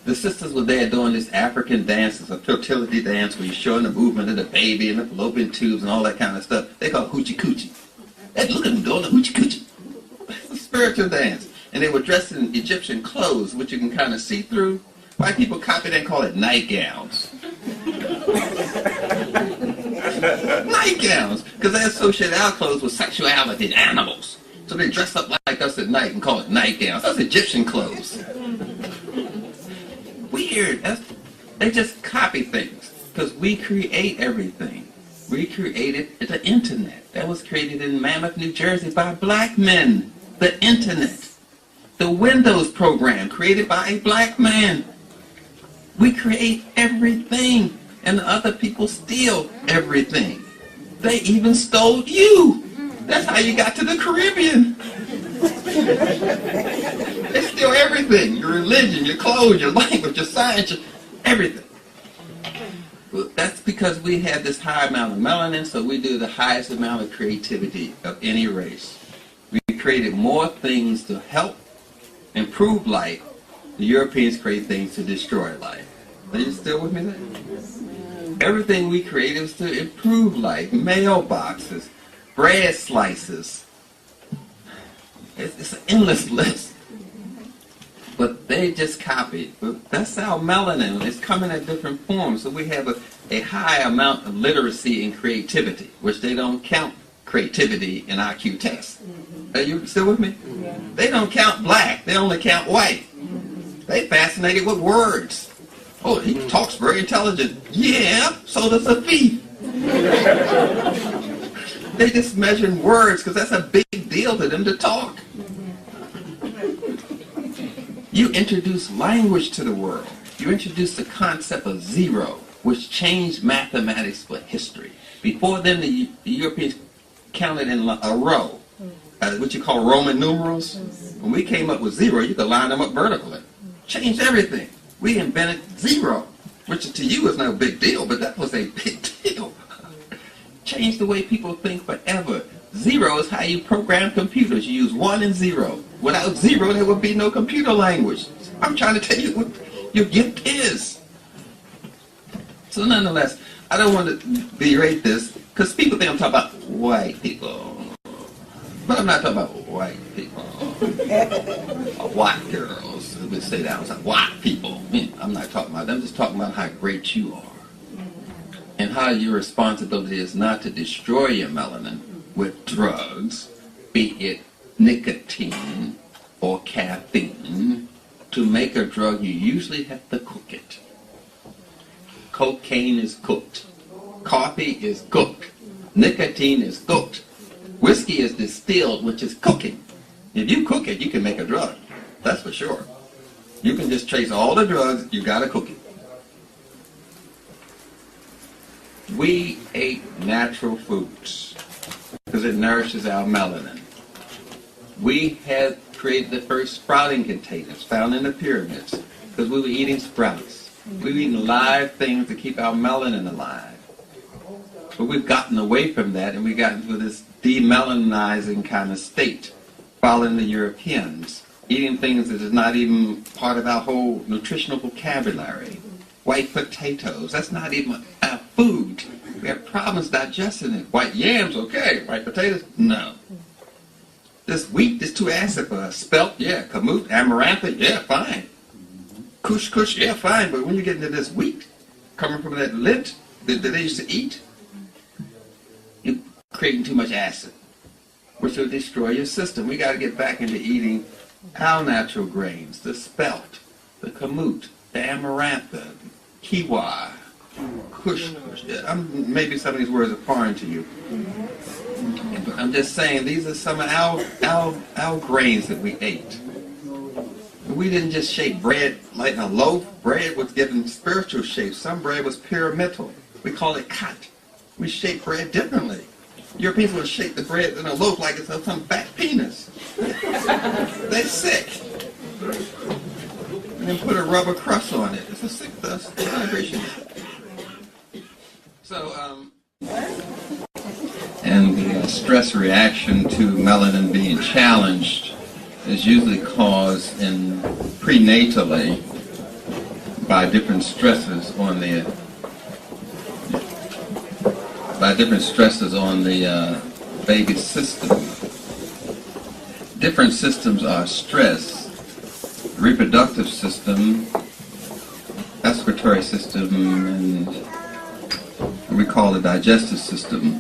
The sisters were there doing this African dance, it's a fertility dance where you're showing the movement of the baby and the fallopian tubes and all that kind of stuff. They call it hoochie coochie. Hey, look at them doing the hoochie coochie. It's a spiritual dance. And they were dressed in Egyptian clothes, which you can kind of see through. White people copied and call it nightgowns. Nightgowns, because they associate our clothes with sexuality and animals. So they dress up like us at night and call it nightgowns. That's Egyptian clothes. Weird. They just copy things because we create everything. We created the internet. That was created in Mammoth, New Jersey by black men. The internet. The Windows program created by a black man. We create everything and other people steal everything. They even stole you. That's how you got to the Caribbean. They steal everything, your religion, your clothes, your language, your science, everything. Well, that's because we have this high amount of melanin, so we do the highest amount of creativity of any race. We created more things to help improve life. The Europeans create things to destroy life. Are you still with me there? Everything we created was to improve life. Mailboxes, bread slices. It's an endless list. But they just copied. But that's our melanin. It's coming in different forms. So we have a high amount of literacy and creativity, which they don't count creativity in IQ tests. Are you still with me? Yeah. They don't count black. They only count white. They fascinated with words. Oh, he talks very intelligent. Yeah, so does a thief. They just measure words because that's a big deal to them to talk. You introduce language to the world. You introduce the concept of zero, which changed mathematics for history. Before then, the Europeans counted in a row, what you call Roman numerals. When we came up with zero, you could line them up vertically. Changed everything. We invented zero, which to you is no big deal, but that was a big deal. Changed the way people think forever. Zero is how you program computers. You use 1 and 0. Without 0, there would be no computer language. I'm trying to tell you what your gift is. So nonetheless, I don't want to berate this, because people think I'm talking about white people. But I'm not talking about white people. Or white girls. They say that. I was like, white people. I'm not talking about them. I'm just talking about how great you are. And how your responsibility is not to destroy your melanin with drugs, be it nicotine or caffeine. To make a drug, you usually have to cook it. Cocaine is cooked. Coffee is cooked. Nicotine is cooked. Whiskey is distilled, which is cooking. If you cook it, you can make a drug. That's for sure. You can just trace all the drugs, you gotta cook it. We ate natural foods because it nourishes our melanin. We had created the first sprouting containers found in the pyramids because we were eating sprouts. We were eating live things to keep our melanin alive. But we've gotten away from that and we've gotten to this demelaninizing kind of state, following the Europeans, eating things that is not even part of our whole nutritional vocabulary. White potatoes, that's not even our food. We have problems digesting it. White yams, okay. White potatoes, no. This wheat is too acid for us. Spelt, yeah. Kamut, amaranth, yeah, fine. Kush, yeah, fine. But when you get into this wheat, coming from that lint that they used to eat, you're creating too much acid, which will destroy your system. We got to get back into eating our natural grains, the spelt, the kamut, the amaranth, kiwa, kush. Maybe some of these words are foreign to you. But I'm just saying these are some of our grains that we ate. We didn't just shape bread like a loaf. Bread was given spiritual shape. Some bread was pyramidal. We call it kat. We shape bread differently. Europeans will shape the bread in a loaf like it's some fat penis. They're sick. And then put a rubber crust on it. It's a sick vibration. So, and the stress reaction to melanin being challenged is usually caused prenatally by different stresses on the baby's system. Different systems are stressed. Reproductive system, excretory system, and we call the digestive system.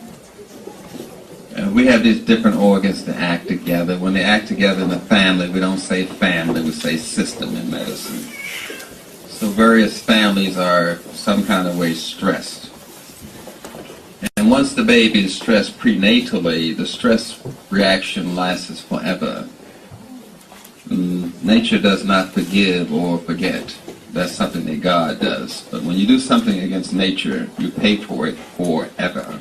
And we have these different organs that act together. When they act together in the family, we don't say family, we say system in medicine. So various families are some kind of way stressed. And once the baby is stressed prenatally, the stress reaction lasts forever. Nature does not forgive or forget. That's something that God does. But when you do something against nature, you pay for it forever.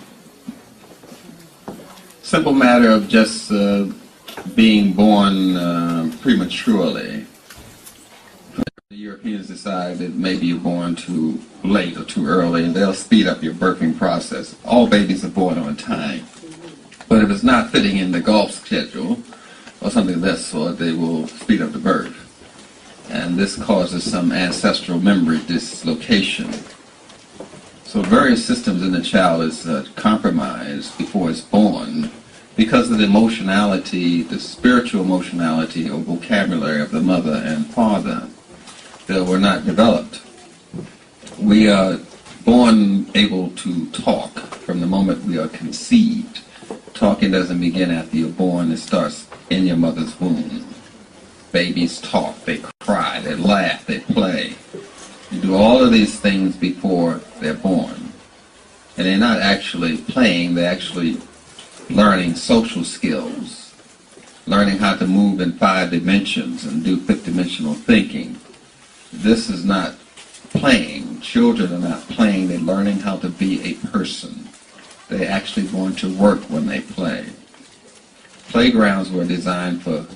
Simple matter of just being born prematurely. The Europeans decide that maybe you're born too late or too early, and they'll speed up your birthing process. All babies are born on time. But if it's not fitting in the golf schedule, or something of that sort, they will speed up the birth. And this causes some ancestral memory dislocation. So various systems in the child is compromised before it's born because of the emotionality, the spiritual emotionality or vocabulary of the mother and father that were not developed. We are born able to talk from the moment we are conceived. Talking doesn't begin after you're born, it starts in your mother's womb. Babies talk, they cry, they laugh, they play. You do all of these things before they're born. And they're not actually playing, they're actually learning social skills, learning how to move in 5 dimensions and do 5th-dimensional thinking. This is not playing. Children are not playing, they're learning how to be a person. They're actually going to work when they play. Playgrounds were designed for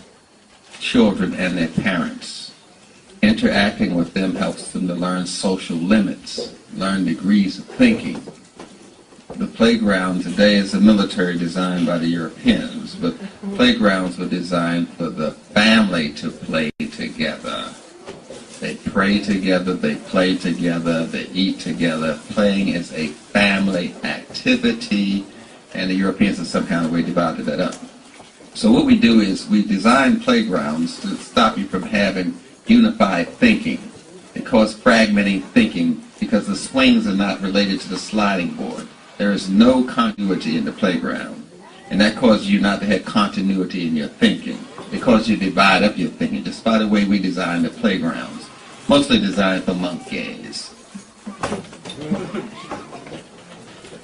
children and their parents. Interacting with them helps them to learn social limits, learn degrees of thinking. The playground today is a military designed by the Europeans, but playgrounds were designed for the family to play together. They pray together, they play together, they eat together. Playing is a family activity, and the Europeans in some kind of way divided that up. So what we do is we design playgrounds to stop you from having unified thinking. It causes fragmenting thinking because the swings are not related to the sliding board. There is no continuity in the playground, and that causes you not to have continuity in your thinking. It causes you to divide up your thinking, just by the way we design the playgrounds. Mostly designed for monkeys.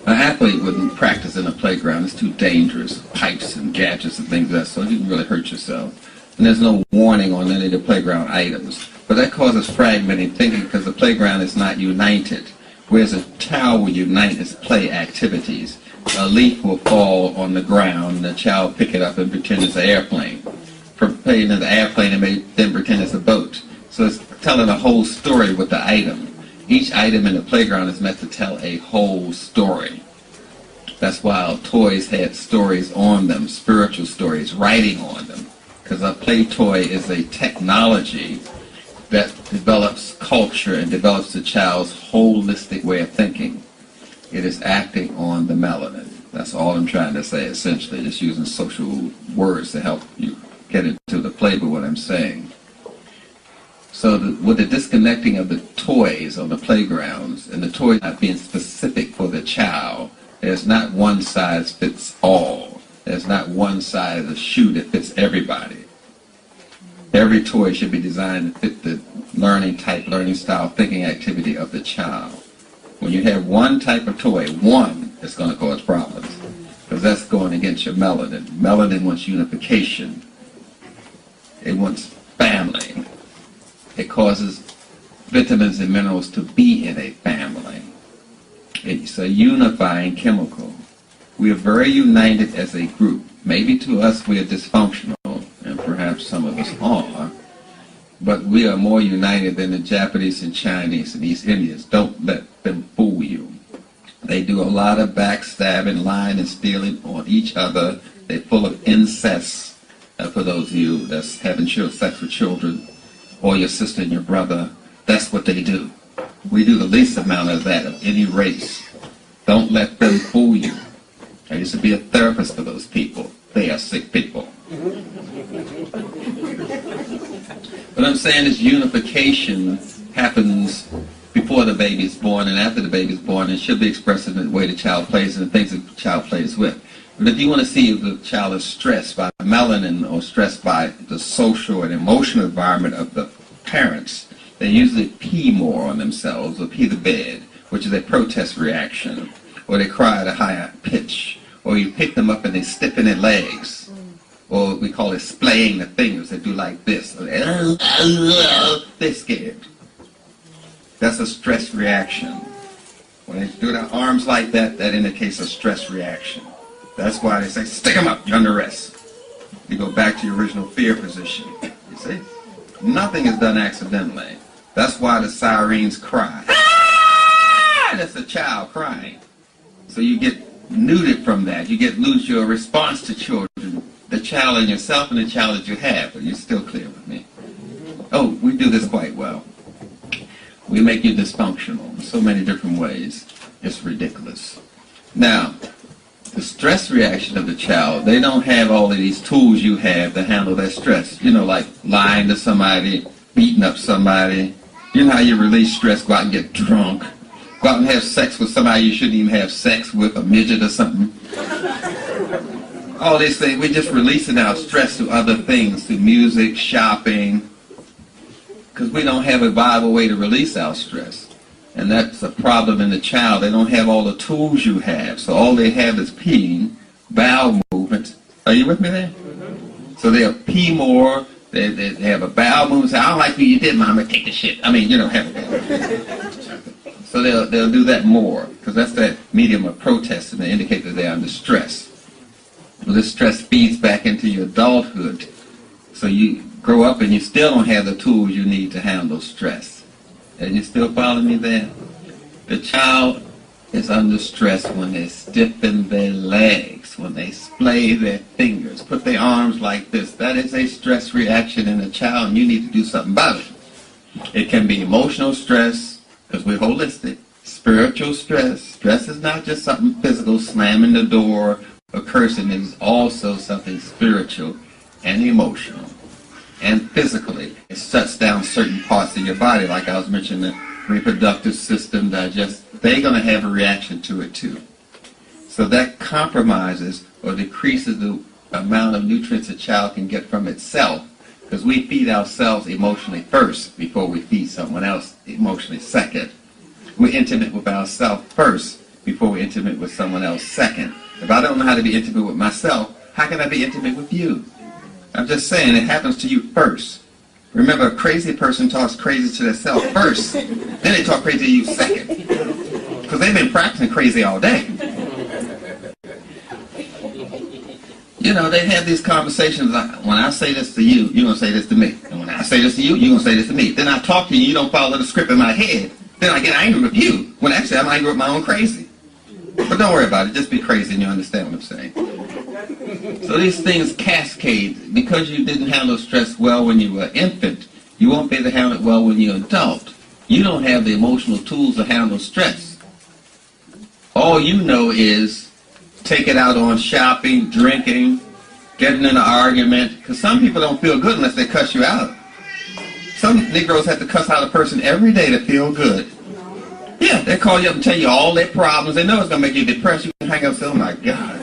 An athlete wouldn't practice in a playground. It's too dangerous. Pipes and gadgets and things like that, so you can really hurt yourself. and there's no warning on any of the playground items. But that causes fragmented thinking because the playground is not united. Whereas a child will unite its play activities. A leaf will fall on the ground, and the child pick it up and pretend it's an airplane. For playing in the airplane, it may then pretend it's a boat. So it's telling a whole story with the item. Each item in the playground is meant to tell a whole story. That's why our toys had stories on them, spiritual stories, writing on them. Because a play toy is a technology that develops culture and develops the child's holistic way of thinking. It is acting on the melanin. That's all I'm trying to say, essentially, just using social words to help you get into the flavor of what I'm saying. So with the disconnecting of the toys on the playgrounds and the toys not being specific for the child, there's not one size fits all. There's not one size of the shoe that fits everybody. Every toy should be designed to fit the learning type, learning style, thinking activity of the child. When you have one type of toy, one, it's going to cause problems. Because that's going against your melanin. Melanin wants unification. It wants family. It causes vitamins and minerals to be in a family. It's a unifying chemical. We are very united as a group. Maybe to us we are dysfunctional, and perhaps some of us are, but we are more united than the Japanese and Chinese and East Indians. Don't let them fool you. They do a lot of backstabbing, lying, and stealing on each other. They're full of incest. For those of you that's having sex with children, or your sister and your brother, that's what they do. We do the least amount of that of any race. Don't let them fool you. I used to be a therapist for those people. They are sick people. What I'm saying is unification happens before the baby's born and after the baby's born, and should be expressed in the way the child plays and the things that the child plays with. But if you want to see if the child is stressed by melanin or stressed by the social and emotional environment of the parents, they usually pee more on themselves or pee the bed, which is a protest reaction, or they cry at a higher pitch, or you pick them up and they stiffen their legs, or we call it splaying the fingers. They do like this. They're scared. That's a stress reaction. When they do their arms like that, that indicates a stress reaction. That's why they say, stick them up, you're under arrest. You go back to your original fear position. You see? Nothing is done accidentally. That's why the sirens cry. Ah! That's a child crying. So you get neutered from that. You lose your response to children. The child in yourself and the child that you have. But you're still clear with me. Oh, we do this quite well. We make you dysfunctional in so many different ways. It's ridiculous. Now, the stress reaction of the child, they don't have all of these tools you have to handle that stress. You know, like lying to somebody, beating up somebody. You know how you release stress, go out and get drunk. Go out and have sex with somebody you shouldn't even have sex with, a midget or something. All these things, we're just releasing our stress to other things, to music, shopping, because we don't have a viable way to release our stress. And that's a problem in the child. They don't have all the tools you have. So all they have is peeing, bowel movements. Are you with me there? So they'll pee more. They have a bowel movement. Say, I don't like what you did, Mama. Take the shit. I mean, you know, have it. So they'll do that more, because that's that medium of protest, and they indicate that they're under stress. Well, this stress feeds back into your adulthood. So you grow up and you still don't have the tools you need to handle stress. And you still follow me there? The child is under stress when they stiffen their legs, when they splay their fingers, put their arms like this. That is a stress reaction in a child, and you need to do something about it. It can be emotional stress, because we're holistic. Spiritual stress. Stress is not just something physical, slamming the door or cursing. It is also something spiritual and emotional. And physically, it shuts down certain parts of your body, like I was mentioning, the reproductive system, they're going to have a reaction to it too. So that compromises or decreases the amount of nutrients a child can get from itself, because we feed ourselves emotionally first before we feed someone else emotionally second. We're intimate with ourselves first before we're intimate with someone else second. If I don't know how to be intimate with myself, how can I be intimate with you? I'm just saying it happens to you first. Remember, a crazy person talks crazy to themselves first. Then they talk crazy to you second. Because they've been practicing crazy all day. You know, they have these conversations like, when I say this to you, you're going to say this to me. And when I say this to you, you're going to say this to me. Then I talk to you, you don't follow the script in my head. Then I get angry with you, when actually I'm angry with my own crazy. But don't worry about it. Just be crazy and you understand what I'm saying. So these things cascade. Because you didn't handle stress well when you were an infant, you won't be able to handle it well when you're an adult. You don't have the emotional tools to handle stress. All you know is take it out on shopping, drinking, getting in an argument. Because some people don't feel good unless they cuss you out. Some Negroes have to cuss out a person every day to feel good. Yeah, they call you up and tell you all their problems. They know it's going to make you depressed. You can hang up and say, oh my God.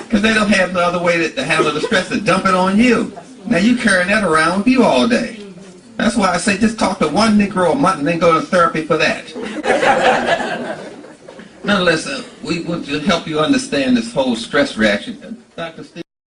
Because they don't have no other way to handle the stress to dump it on you. Now you carrying that around with you all day. That's why I say just talk to one Negro a month and then go to therapy for that. Nonetheless, we will help you understand this whole stress reaction. Dr. Steve.